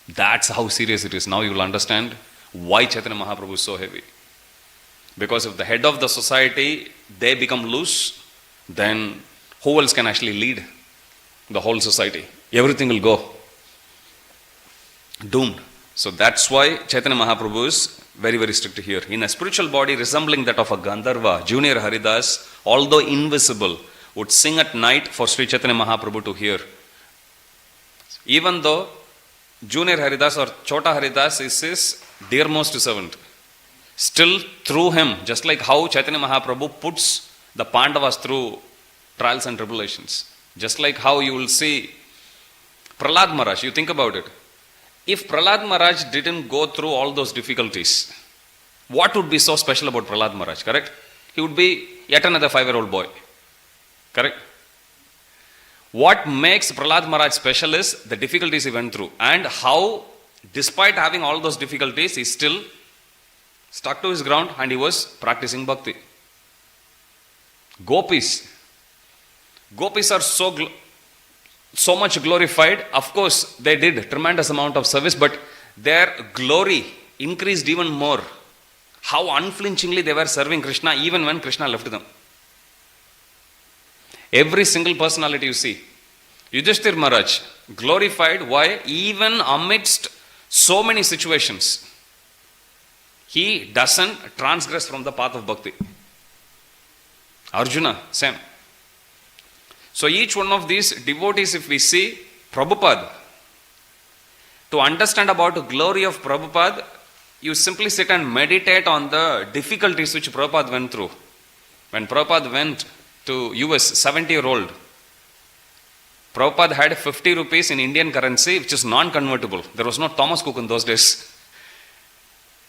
S1: That's how serious it is. Now you will understand why Chaitanya Mahaprabhu is so heavy. Because if the head of the society, they become loose, then who else can actually lead the whole society? Everything will go doomed. So that's why Chaitanya Mahaprabhu is very, very strict here. In a spiritual body resembling that of a Gandharva, Junior Haridas, although invisible, would sing at night for Sri Chaitanya Mahaprabhu to hear. Even though Junior Haridas or Chota Haridas is his dearmost servant, still through him, just like how Chaitanya Mahaprabhu puts the Pandavas through trials and tribulations, just like how you will see Prahlad Maharaj, you think about it. If Prahlad Maharaj didn't go through all those difficulties, what would be so special about Prahlad Maharaj, correct? He would be yet another 5-year-old boy, correct? What makes Prahlad Maharaj special is the difficulties he went through and how, despite having all those difficulties, he still stuck to his ground and he was practicing bhakti. Gopis are so much glorified. Of course, they did tremendous amount of service, but their glory increased even more. How unflinchingly they were serving Krishna even when Krishna left them. Every single personality you see. Yudhishthir Maharaj, glorified. Why? Even amidst so many situations, he doesn't transgress from the path of bhakti. Arjuna, same. So each one of these devotees, if we see Prabhupada, to understand about the glory of Prabhupada, you simply sit and meditate on the difficulties which Prabhupada went through. When Prabhupada went to US, 70-year-old, Prabhupada had 50 rupees in Indian currency, which is non-convertible. There was no Thomas Cook in those days.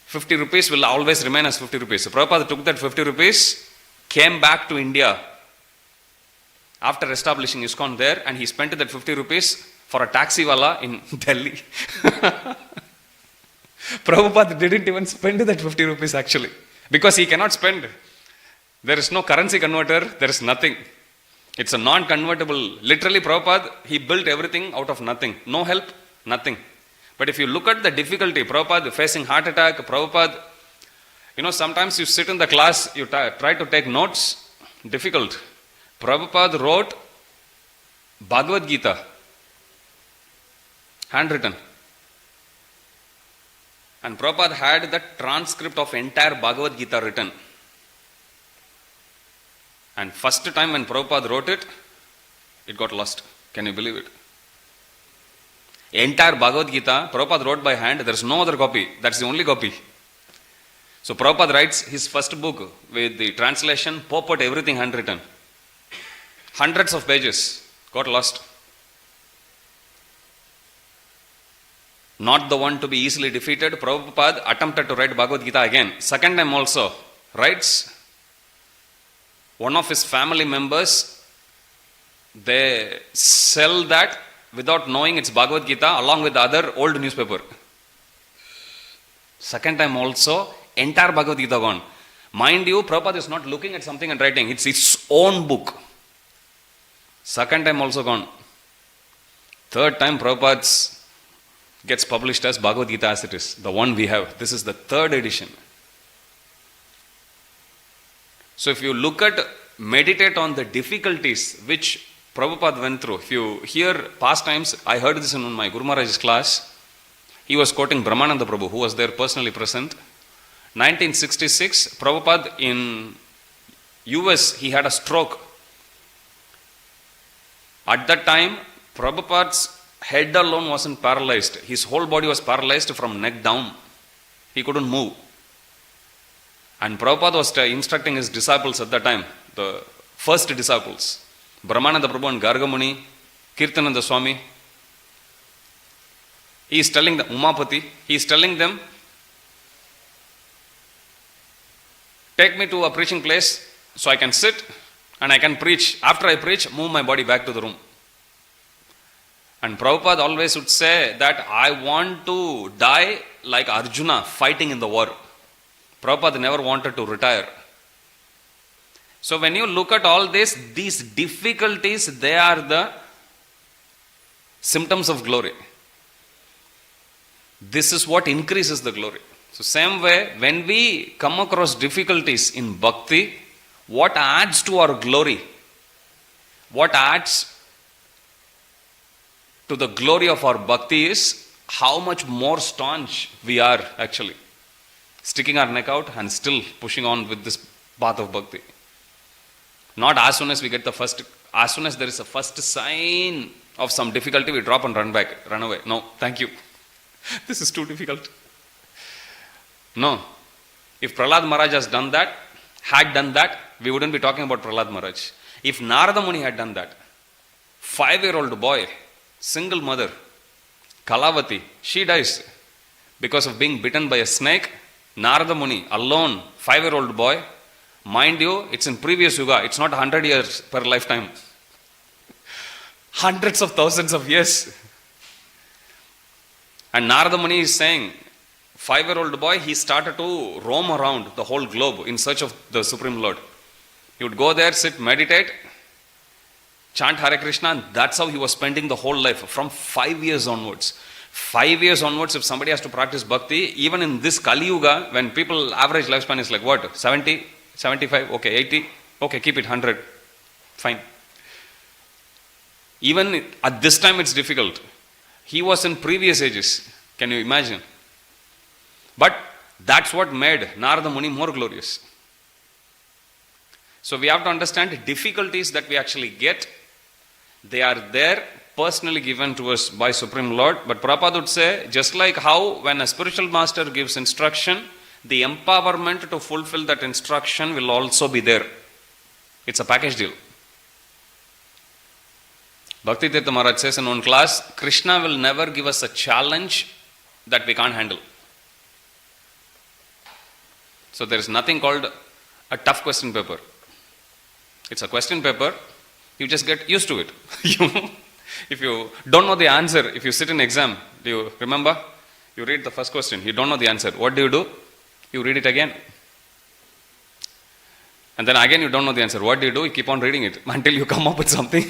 S1: 50 rupees will always remain as 50 rupees. So Prabhupada took that 50 rupees, came back to India after establishing ISKCON there, and he spent that 50 rupees for a taxi wala in Delhi. Prabhupada didn't even spend that 50 rupees actually, because he cannot spend. There is no currency converter, there is nothing. It's a non-convertible. Literally Prabhupada, he built everything out of nothing. No help, nothing. But if you look at the difficulty, Prabhupada facing heart attack, Prabhupada, sometimes you sit in the class, you try to take notes, difficult. Prabhupada wrote Bhagavad Gita, handwritten. And Prabhupada had the transcript of entire Bhagavad Gita written. And first time when Prabhupada wrote it, it got lost. Can you believe it? Entire Bhagavad Gita, Prabhupada wrote by hand, there is no other copy. That's the only copy. So Prabhupada writes his first book with the translation, purport, everything handwritten. Hundreds of pages got lost. Not the one to be easily defeated, Prabhupada attempted to write Bhagavad Gita again. Second time also writes. One of his family members, they sell that without knowing it's Bhagavad Gita along with the other old newspaper. Second time also, entire Bhagavad Gita gone. Mind you, Prabhupada is not looking at something and writing. It's his own book. Second time also gone. Third time Prabhupada gets published as Bhagavad Gita as it is. The one we have. This is the third edition. So if you meditate on the difficulties which Prabhupada went through. If you hear past times, I heard this in my Guru Maharaj's class. He was quoting Brahmananda Prabhu, who was there personally present. 1966, Prabhupada in US, he had a stroke. At that time, Prabhupada's head alone wasn't paralyzed. His whole body was paralyzed from neck down. He couldn't move. And Prabhupada was instructing his disciples at that time, the first disciples, Brahmananda Prabhu and Gargamuni, Kirtananda Swami. He is telling them, Umapati, he is telling them, take me to a preaching place so I can sit And I can preach. After I preach, move my body back to the room. And Prabhupada always would say that I want to die like Arjuna fighting in the war. Prabhupada never wanted to retire. So when you look at all this, these difficulties, they are the symptoms of glory. This is what increases the glory. So same way, when we come across difficulties in bhakti, what adds to our glory? What adds to the glory of our bhakti is how much more staunch we are actually. Sticking our neck out and still pushing on with this path of bhakti. Not as soon as we get as soon as there is a first sign of some difficulty, we drop and run away. No, thank you. This is too difficult. No. If Prahlad Maharaj had done that, we wouldn't be talking about Prahlad Maharaj. If Narada Muni had done that, 5-year-old boy, single mother, Kalavati, she dies because of being bitten by a snake. Narada Muni, alone, 5-year-old boy, mind you, it's in previous yuga, it's not 100 years per lifetime. Hundreds of thousands of years. And Narada Muni is saying, 5-year-old boy, he started to roam around the whole globe in search of the Supreme Lord. He would go there, sit, meditate, chant Hare Krishna, and that's how he was spending the whole life from 5 years onwards. 5 years onwards, if somebody has to practice bhakti, even in this Kali Yuga, when people average lifespan is like what? 70, 75, okay, 80, okay, keep it 100, fine. Even at this time it's difficult. He was in previous ages, can you imagine? But that's what made Narada Muni more glorious. So we have to understand difficulties that we actually get, they are there, personally given to us by Supreme Lord. But Prabhupada would say, just like how when a spiritual master gives instruction, the empowerment to fulfill that instruction will also be there. It's a package deal. Bhakti Tirtha Maharaj says in one class, Krishna will never give us a challenge that we can't handle. So there is nothing called a tough question paper. It's a question paper, you just get used to it. If you don't know the answer, if you sit in exam, do you remember? You read the first question, you don't know the answer. What do? You read it again. And then again you don't know the answer. What do? You keep on reading it until you come up with something.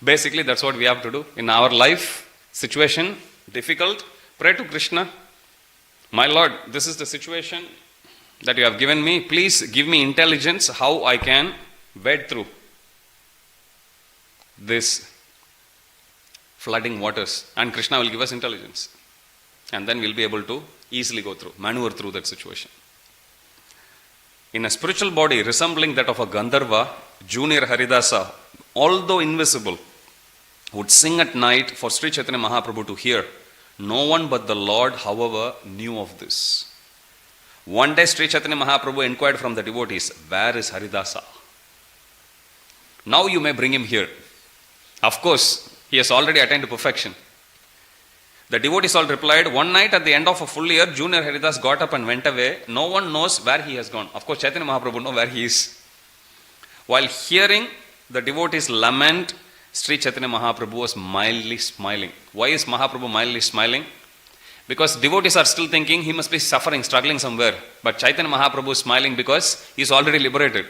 S1: Basically, that's what we have to do. In our life, situation, difficult, pray to Krishna. My Lord, this is the situation that you have given me. Please give me intelligence how I can wade through this flooding waters. And Krishna will give us intelligence. And then we'll be able to easily maneuver through that situation. In a spiritual body resembling that of a Gandharva, Junior Haridasa, although invisible, would sing at night for Sri Chaitanya Mahaprabhu to hear. No one but the Lord, however, knew of this. One day Sri Chaitanya Mahaprabhu inquired from the devotees, where is Haridasa? Now you may bring him here. Of course, he has already attained to perfection. The devotees all replied, one night at the end of a full year, Junior Haridas got up and went away. No one knows where he has gone. Of course, Chaitanya Mahaprabhu knows where he is. While hearing the devotees lament, Sri Chaitanya Mahaprabhu was mildly smiling. Why is Mahaprabhu mildly smiling? Because devotees are still thinking he must be suffering, struggling somewhere. But Chaitanya Mahaprabhu is smiling because he is already liberated.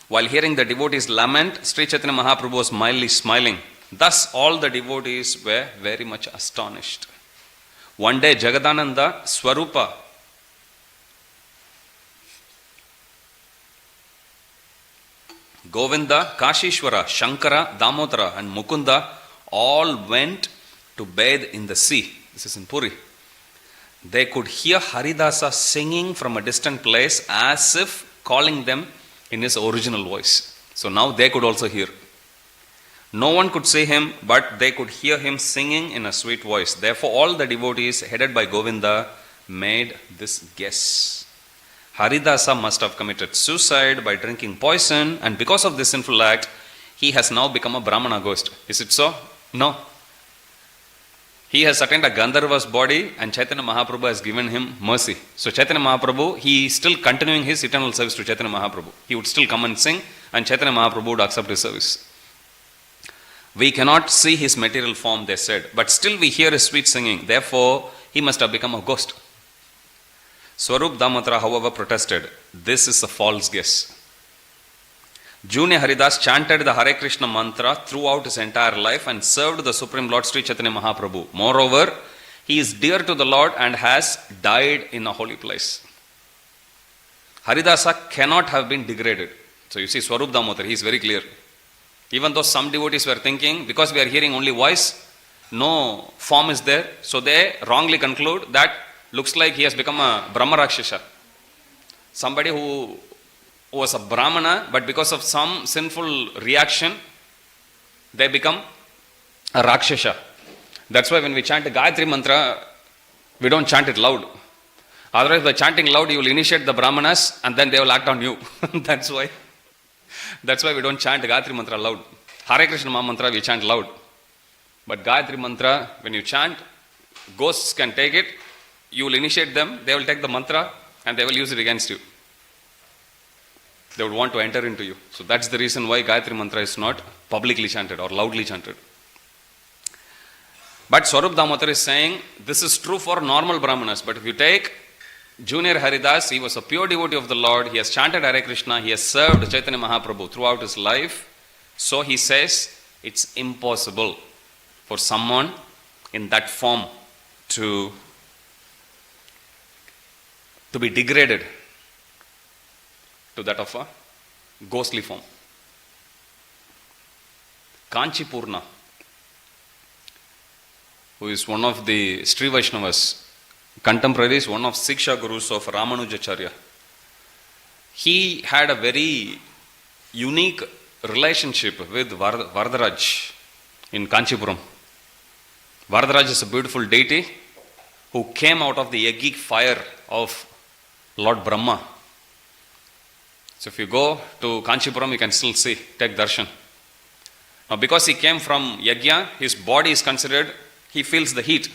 S1: While hearing the devotees lament, Sri Chaitanya Mahaprabhu was mildly smiling. Thus all the devotees were very much astonished. One day Jagadananda, Swarupa, Govinda, Kashishwara, Shankara, Damodara and Mukunda all went to bathe in the sea. This is in Puri. They could hear Haridasa singing from a distant place as if calling them in his original voice. So now they could also hear. No one could see him, but they could hear him singing in a sweet voice. Therefore all the devotees headed by Govinda made this guess. Haridasa must have committed suicide by drinking poison, and because of this sinful act, he has now become a Brahmana ghost. Is it so? No. He has attained a Gandharva's body and Chaitanya Mahaprabhu has given him mercy. So Chaitanya Mahaprabhu, he is still continuing his eternal service to Chaitanya Mahaprabhu. He would still come and sing and Chaitanya Mahaprabhu would accept his service. We cannot see his material form, they said, but still we hear his sweet singing. Therefore, he must have become a ghost. Swarup Damatra, however, protested, this is a false guess. Junior Haridas chanted the Hare Krishna mantra throughout his entire life and served the Supreme Lord Sri Chaitanya Mahaprabhu. Moreover, he is dear to the Lord and has died in a holy place. Haridasa cannot have been degraded. So you see, Swarup Damodar, he is very clear. Even though some devotees were thinking, because we are hearing only voice, no form is there, so they wrongly conclude that looks like he has become a Brahma Rakshasa. Somebody who was a Brahmana, but because of some sinful reaction, they become a Rakshasa. That's why when we chant the Gayatri mantra, we don't chant it loud. Otherwise, by chanting loud, you will initiate the Brahmanas and then they will act on you. That's why we don't chant the Gayatri mantra loud. Hare Krishna Maha mantra we chant loud. But Gayatri mantra, when you chant, ghosts can take it, you will initiate them, they will take the mantra and they will use it against you. They would want to enter into you. So that's the reason why Gayatri mantra is not publicly chanted or loudly chanted. But Swarup Damodar is saying, this is true for normal Brahmanas. But if you take Junior Haridas, he was a pure devotee of the Lord. He has chanted Hare Krishna. He has served Chaitanya Mahaprabhu throughout his life. So he says, it's impossible for someone in that form to be degraded to that of a ghostly form. Kanchipurna, who is one of the Sri Vaishnavas, contemporaries, one of Siksha Gurus of Ramanujacharya, he had a very unique relationship with Varadaraj in Kanchipuram. Varadaraj is a beautiful deity who came out of the yajnik fire of Lord Brahma. So if you go to Kanchipuram, you can still see, take darshan. Now because he came from yajna, his body is considered, he feels the heat.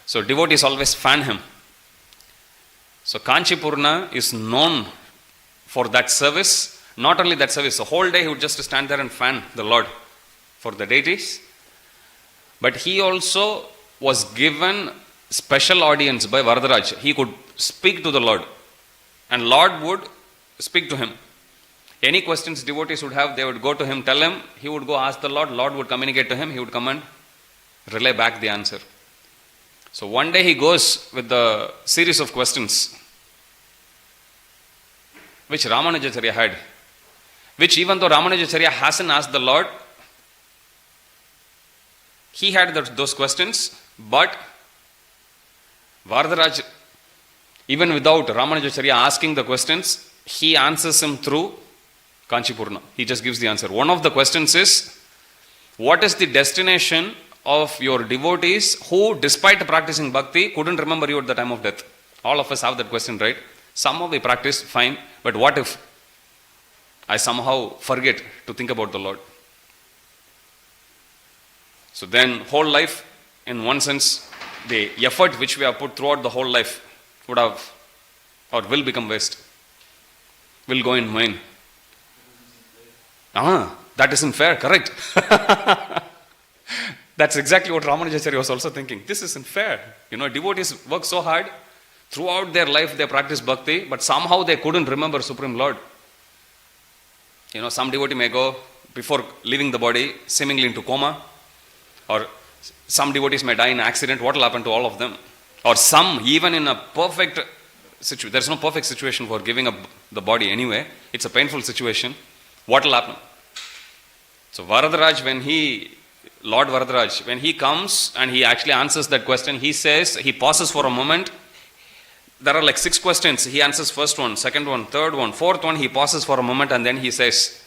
S1: So devotees always fan him. So Kanchipurna is known for that service. Not only that service, the whole day he would just stand there and fan the Lord for the deities. But he also was given special audience by Varadaraj. He could speak to the Lord and Lord would speak to him. Any questions devotees would have, they would go to him, tell him, he would go ask the Lord, Lord would communicate to him, he would come and relay back the answer. So one day he goes with the series of questions which Ramanujacharya had, which even though Ramanujacharya hasn't asked the Lord, he had those questions, but Varadaraj, even without Ramanujacharya asking the questions, he answers him through Kanchipurna. He just gives the answer. One of the questions is, what is the destination of your devotees who, despite practicing bhakti, couldn't remember you at the time of death? All of us have that question, right? Somehow we practice, fine, but what if I somehow forget to think about the Lord? So then whole life, in one sense, the effort which we have put throughout the whole life would have or will become waste, will go in vain. That isn't fair, correct. That's exactly what Ramanujacharya was also thinking. This isn't fair. Devotees work so hard. Throughout their life they practice bhakti, but somehow they couldn't remember Supreme Lord. Some devotee may go, before leaving the body, seemingly into coma. Or some devotees may die in an accident. What will happen to all of them? Or some, even in a perfect situation, there's no perfect situation for giving up the body anyway. It's a painful situation. What will happen? So Varadaraj, Lord Varadaraj, when he comes and he actually answers that question, he says, he pauses for a moment. There are like 6 questions. He answers first one, second one, third one, fourth one. He pauses for a moment and then he says,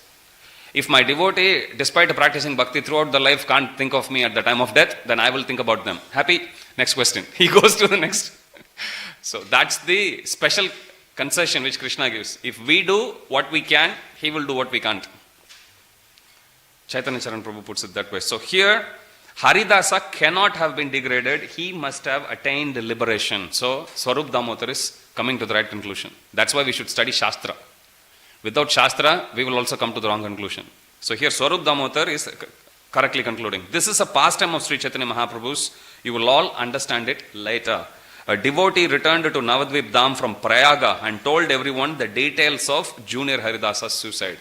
S1: if my devotee, despite practicing bhakti throughout the life, can't think of me at the time of death, then I will think about them. Happy? Next question. He goes to the next. So that's the special concession which Krishna gives. If we do what we can, he will do what we can't. Caitanya Caritamrta Prabhu puts it that way. So here, Haridasa cannot have been degraded. He must have attained liberation. So, Swarup Damodar is coming to the right conclusion. That's why we should study Shastra. Without Shastra, we will also come to the wrong conclusion. So here Swarup Damodar is correctly concluding. This is a pastime of Sri Chaitanya Mahaprabhu's. You will all understand it later. A devotee returned to Navadvip Dham from Prayaga and told everyone the details of Junior Haridasa's suicide.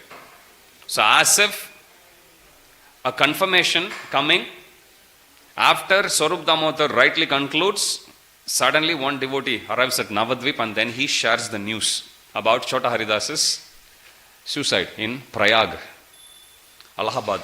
S1: So as if a confirmation coming, after Swarup Damodar rightly concludes, suddenly one devotee arrives at Navadvip and then he shares the news about Chota Haridas's suicide in Prayag, Allahabad.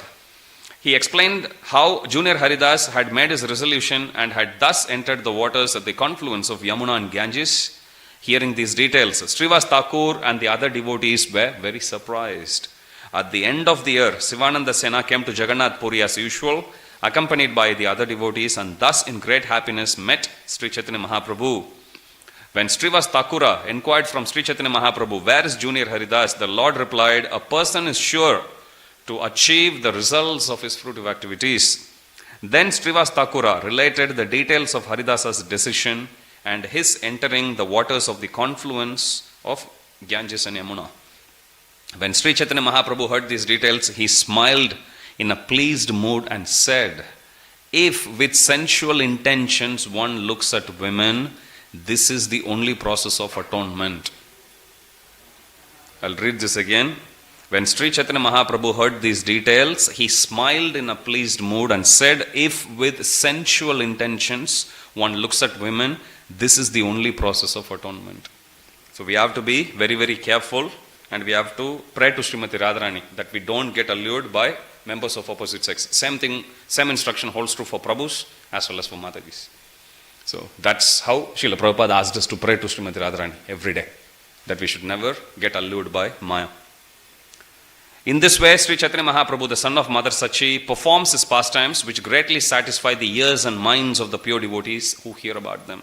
S1: He explained how Junior Haridas had made his resolution and had thus entered the waters at the confluence of Yamuna and Ganges. Hearing these details, Srivas Thakur and the other devotees were very surprised. At the end of the year, Sivananda Sena came to Jagannath Puri as usual, accompanied by the other devotees, and thus in great happiness met Sri Chaitanya Mahaprabhu. When Srivas Thakura inquired from Sri Chaitanya Mahaprabhu, where is Junior Haridas? The Lord replied, a person is sure to achieve the results of his fruitive activities. Then Srivas Thakura related the details of Haridasa's decision and his entering the waters of the confluence of Ganges and Yamuna. When Sri Chaitanya Mahaprabhu heard these details, he smiled in a pleased mood and said, if with sensual intentions one looks at women, this is the only process of atonement. I'll read this again. When Sri Chaitanya Mahaprabhu heard these details, he smiled in a pleased mood and said, if with sensual intentions one looks at women, this is the only process of atonement. So we have to be very, very careful, and we have to pray to Srimati Radharani that we don't get allured by members of opposite sex. Same thing, same instruction holds true for Prabhus as well as for Matajis. So that's how Srila Prabhupada asked us to pray to Srimati Radharani every day, that we should never get allured by Maya. In this way, Sri Chaitanya Mahaprabhu, the son of Mother Sachi, performs his pastimes which greatly satisfy the ears and minds of the pure devotees who hear about them.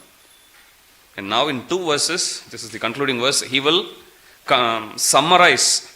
S1: And now in 2 verses, this is the concluding verse, he will summarize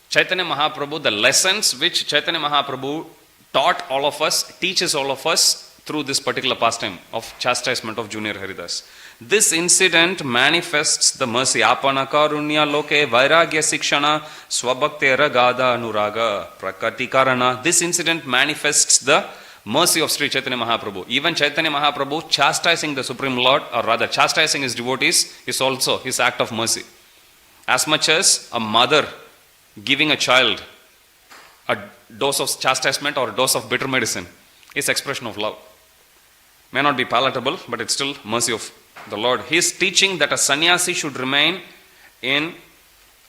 S1: Chaitanya Mahaprabhu, the lessons which Chaitanya Mahaprabhu taught all of us, teaches all of us through this particular pastime of chastisement of Junior Haridas. This incident manifests the mercy. Apana karunya loke vairagya sikshana swabhaktera gada anuraga prakatikarana. This incident manifests the mercy of Sri Chaitanya Mahaprabhu. Even Chaitanya Mahaprabhu chastising the Supreme Lord, or rather chastising his devotees, is also his act of mercy. As much as a mother giving a child a dose of chastisement or a dose of bitter medicine is expression of love. May not be palatable, but it's still mercy of the Lord. He is teaching that a sannyasi should remain in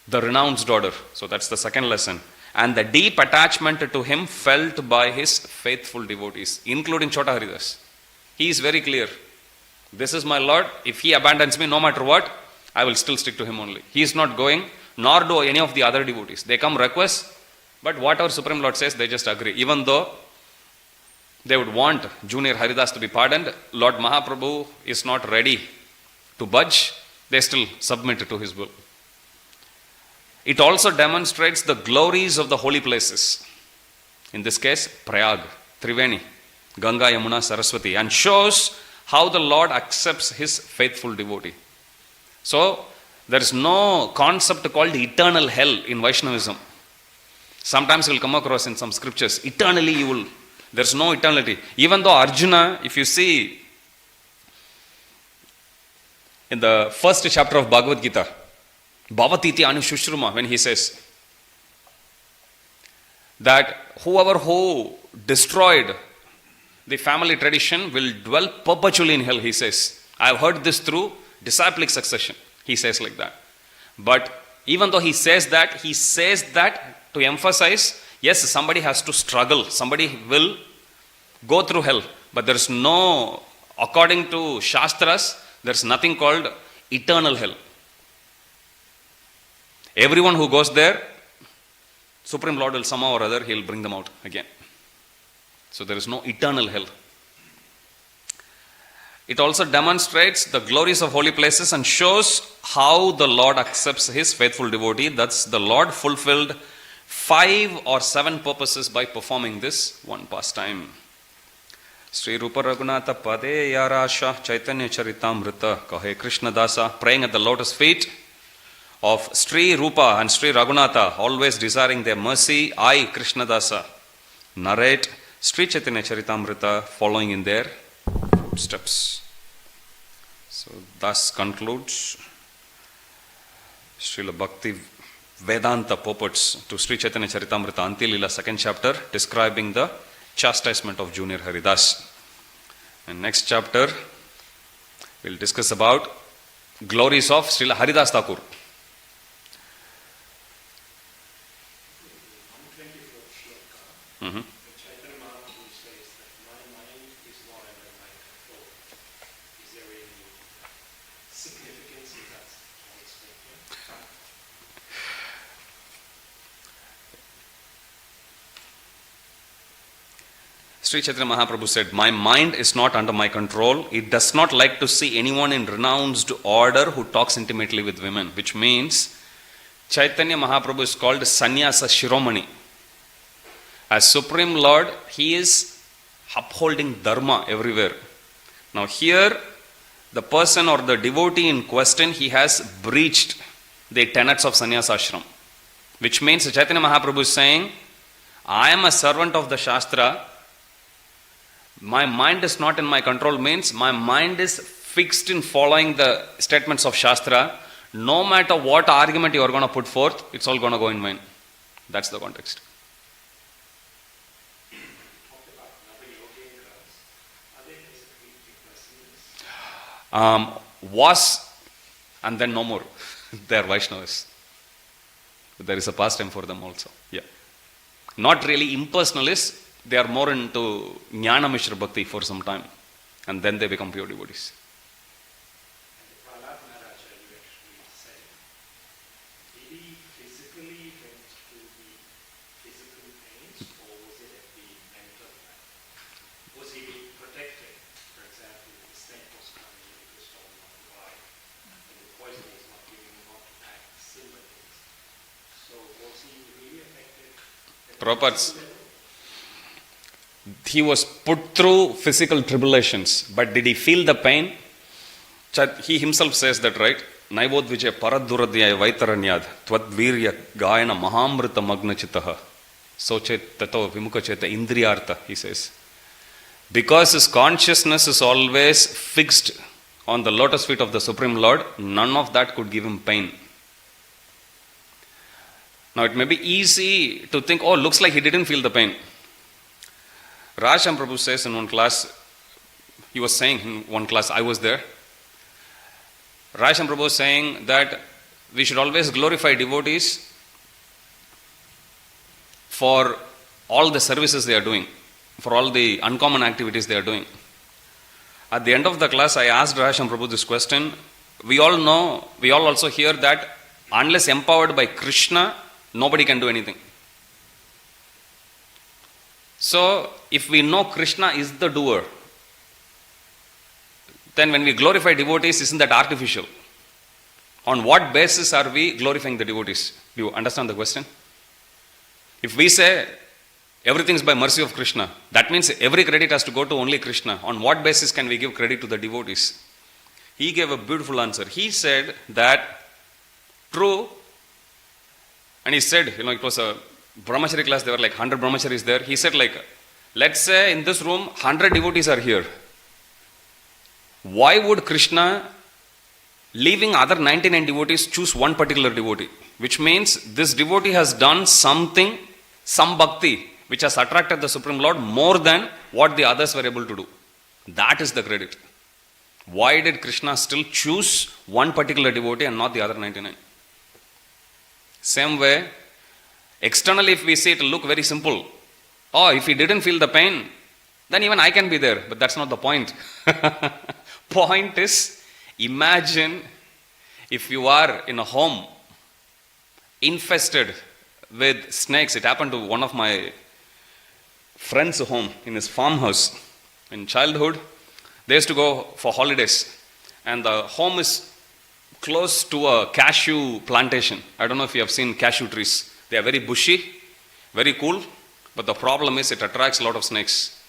S1: the renounced order. So that's the second lesson. And the deep attachment to him felt by his faithful devotees, including Chota Haridas. He is very clear. This is my Lord. If he abandons me, no matter what, I will still stick to him only. He is not going, nor do any of the other devotees. They come request, but whatever Supreme Lord says, they just agree. Even though they would want Junior Haridas to be pardoned, Lord Mahaprabhu is not ready to budge. They still submit to his will. It also demonstrates the glories of the holy places. In this case, Prayag, Triveni, Ganga, Yamuna, Saraswati, and shows how the Lord accepts his faithful devotee. So, there is no concept called eternal hell in Vaishnavism. Sometimes you will come across in some scriptures, eternally you will. There's no eternity. Even though Arjuna, if you see in the first chapter of Bhagavad Gita, Bhavatiti Anushruma, when he says that whoever who destroyed the family tradition will dwell perpetually in hell, he says. I have heard this through disciplic succession. He says like that. But even though he says that to emphasize, yes, somebody has to struggle. Somebody will go through hell. But there is no, according to Shastras, there is nothing called eternal hell. Everyone who goes there, Supreme Lord will somehow or other, he will bring them out again. So there is no eternal hell. It also demonstrates the glories of holy places and shows how the Lord accepts his faithful devotee. That's the Lord fulfilled 5 or 7 purposes by performing this one pastime. Sri Rupa Raghunatha Pade Yarasha Caitanya Caritamrta Kahe Krishna Dasa, praying at the lotus feet of Sri Rupa and Sri Raghunatha, always desiring their mercy, I, Krishna Dasa, narrate Sri Chaitanya Caritamrta following in their footsteps. So thus concludes Srila Bhakti Vedanta purports to Sri Chaitanya Caritamrta Antya Lila, second chapter, describing the chastisement of Junior Haridas. And next chapter, we'll discuss about glories of Srila Haridas Thakur. Mm-hmm.
S2: Chaitanya Mahaprabhu says that my mind is not under my control. Is there any significance in that statement?
S1: Sri Chaitanya Mahaprabhu said, my mind is not under my control. It does not like to see anyone in renounced order who talks intimately with women, which means Chaitanya Mahaprabhu is called Sannyasa Shiromani. As Supreme Lord, he is upholding dharma everywhere. Now here, the person or the devotee in question, he has breached the tenets of Sannyasa Ashram. Which means Chaitanya Mahaprabhu is saying, I am a servant of the Shastra. My mind is not in my control, means my mind is fixed in following the statements of Shastra. No matter what argument you are going to put forth, it's all going to go in vain. That's the context. Was and then no more. They are Vaishnavas. There is a pastime for them also. Yeah. Not really impersonalists. They are more into Jnana Mishra Bhakti for some time. And then they become pure devotees.
S2: And the Prahlad Maharaj, you actually said, did he physically went through the physical pains, or was it at the mental level? Was he being protected? For example, the snake was coming and he was told not to bite, and the poison was not giving him not to act similar things. So was he really affected at the
S1: Prabhupada's,
S2: physical level?
S1: he was put through physical tribulations, but did he feel the pain? He himself says that, right? Naivod Paraduradhyaya Vaitaranyad Twadvirya Gayana Mahamrita Magnachitaha Sochet Tato Vimukacheta Indriyartha, he says. Because his consciousness is always fixed on the lotus feet of the Supreme Lord, none of that could give him pain. Now it may be easy to think, oh, looks like he didn't feel the pain. Ghanashyam Prabhu says in one class, he was saying in one class, I was there. Ghanashyam Prabhu was saying that we should always glorify devotees for all the services they are doing, for all the uncommon activities they are doing. At the end of the class, I asked Ghanashyam Prabhu this question. We all know, we all also hear that unless empowered by Krishna, nobody can do anything. So, if we know Krishna is the doer, then when we glorify devotees, isn't that artificial? On what basis are we glorifying the devotees? Do you understand the question? If we say everything is by mercy of Krishna, that means every credit has to go to only Krishna. On what basis can we give credit to the devotees? He gave a beautiful answer. He said that true, and he said, it was a Brahmachari class, there were like 100 Brahmacharis there. He said let's say in this room 100 devotees are here. Why would Krishna, leaving other 99 devotees, choose one particular devotee? Which means this devotee has done something, some bhakti, which has attracted the Supreme Lord more than what the others were able to do. That is the credit. Why did Krishna still choose one particular devotee and not the other 99? Same way, externally, if we see it, look very simple. Oh, if he didn't feel the pain, then even I can be there. But that's not the point. Point is, imagine if you are in a home infested with snakes. It happened to one of my friend's home in his farmhouse. In childhood, they used to go for holidays. And the home is close to a cashew plantation. I don't know if you have seen cashew trees. They are very bushy, very cool, but the problem is it attracts a lot of snakes.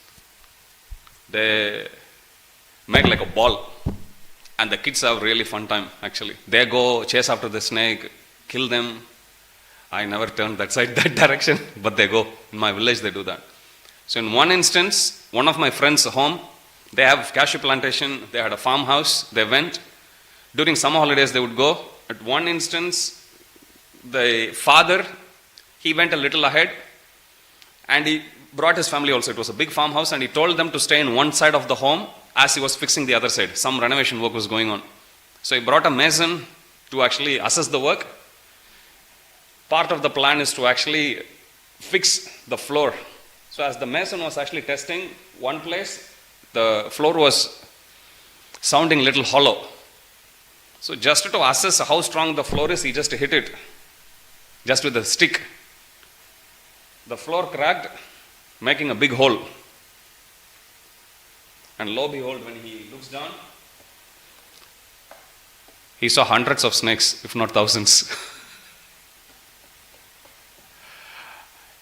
S1: They make like a ball. And the kids have really fun time, actually. They go chase after the snake, kill them. I never turned that side, that direction, but they go. In my village, they do that. So in one instance, one of my friends' home, they have cashew plantation, they had a farmhouse, they went. During summer holidays, they would go. At one instance, the father, he went a little ahead, and he brought his family also. It was a big farmhouse, and he told them to stay in one side of the home as he was fixing the other side. Some renovation work was going on. So he brought a mason to actually assess the work. Part of the plan is to actually fix the floor. So as the mason was actually testing one place, the floor was sounding little hollow. So just to assess how strong the floor is, he just hit it, just with a stick. The floor cracked, making a big hole. And lo and behold, when he looks down, he saw hundreds of snakes, if not thousands.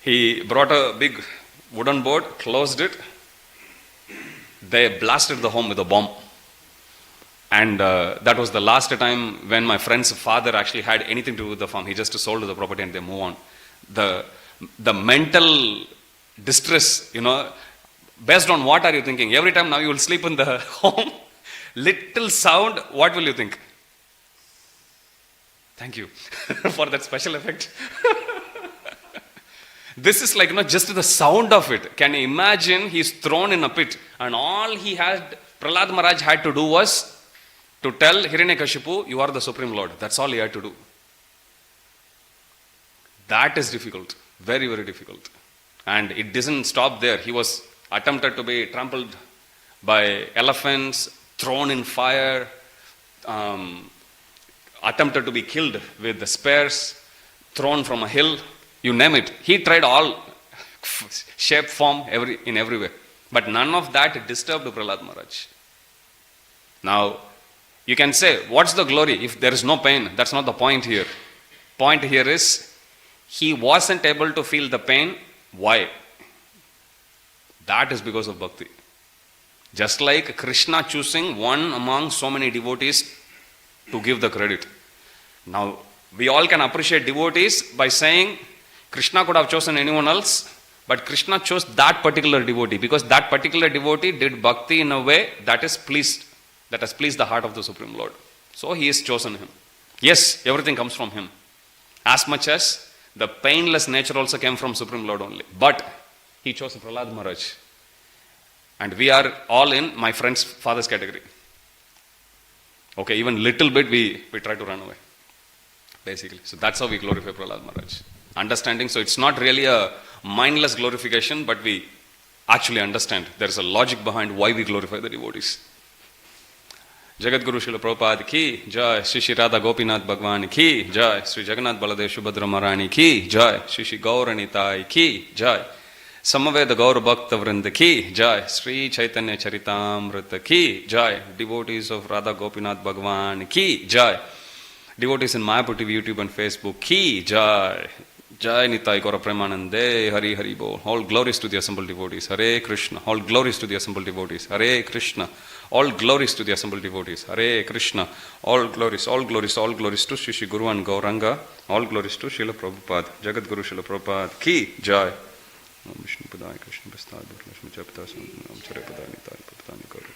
S1: He brought a big wooden board, closed it. They blasted the home with a bomb. And that was the last time when my friend's father actually had anything to do with the farm. He just sold the property and they move on. The mental distress, based on what are you thinking? Every time now you will sleep in the home, little sound, what will you think? Thank you for that special effect. This is like just the sound of it. Can you imagine? He's thrown in a pit, and all Prahlad Maharaj had to do was to tell Hiranyakashipu, you are the Supreme Lord. That's all he had to do. That is difficult. Very, very difficult. And it doesn't stop there. He was attempted to be trampled by elephants, thrown in fire, attempted to be killed with the spears, thrown from a hill, you name it. He tried all shape, form, in every way. But none of that disturbed Prahlad Maharaj. Now, you can say, what's the glory if there is no pain? That's not the point here. Point here is, he wasn't able to feel the pain. Why? That is because of bhakti. Just like Krishna choosing one among so many devotees to give the credit. Now, we all can appreciate devotees by saying, Krishna could have chosen anyone else, but Krishna chose that particular devotee because that particular devotee did bhakti in a way that has pleased the heart of the Supreme Lord. So he has chosen him. Yes, everything comes from him. As much as the painless nature also came from Supreme Lord only. But he chose Prahlad Maharaj. And we are all in my friend's father's category. Okay, even little bit we try to run away. Basically. So that's how we glorify Prahlad Maharaj. Understanding, so it's not really a mindless glorification, but we actually understand. There is a logic behind why we glorify the devotees. Jagat Guru Srila Prabhupada ki jai, Shri Shri Radha Gopinath Bhagwan ki jai, Sri Jagannath Baladev Subhadra Maharani ki jai, Shri Shri Gauranitai ki jai, Samaveda Gaur Bhakta Vrinda ki jai, Sri Caitanya Caritamrta ki jai, devotees of Radha Gopinath Bhagwan ki jai, devotees in Mayapur TV, YouTube and Facebook ki jai, Jai Nitai Gaura Premanande, Hari Hari Bol. All glories to the assembled devotees. Hare Krishna. All glories to the assembled devotees. Hare Krishna. All glories to the assembled devotees. Hare Krishna. All glories to Shri Shri Guru and Gauranga. All glories to Srila Prabhupada. Jagat Guru Srila Prabhupada ki jai. Om Vishnu Padai Krishna Prasad Lakshmi Chapta Sam Chare Padai Nitai Patani Gaura.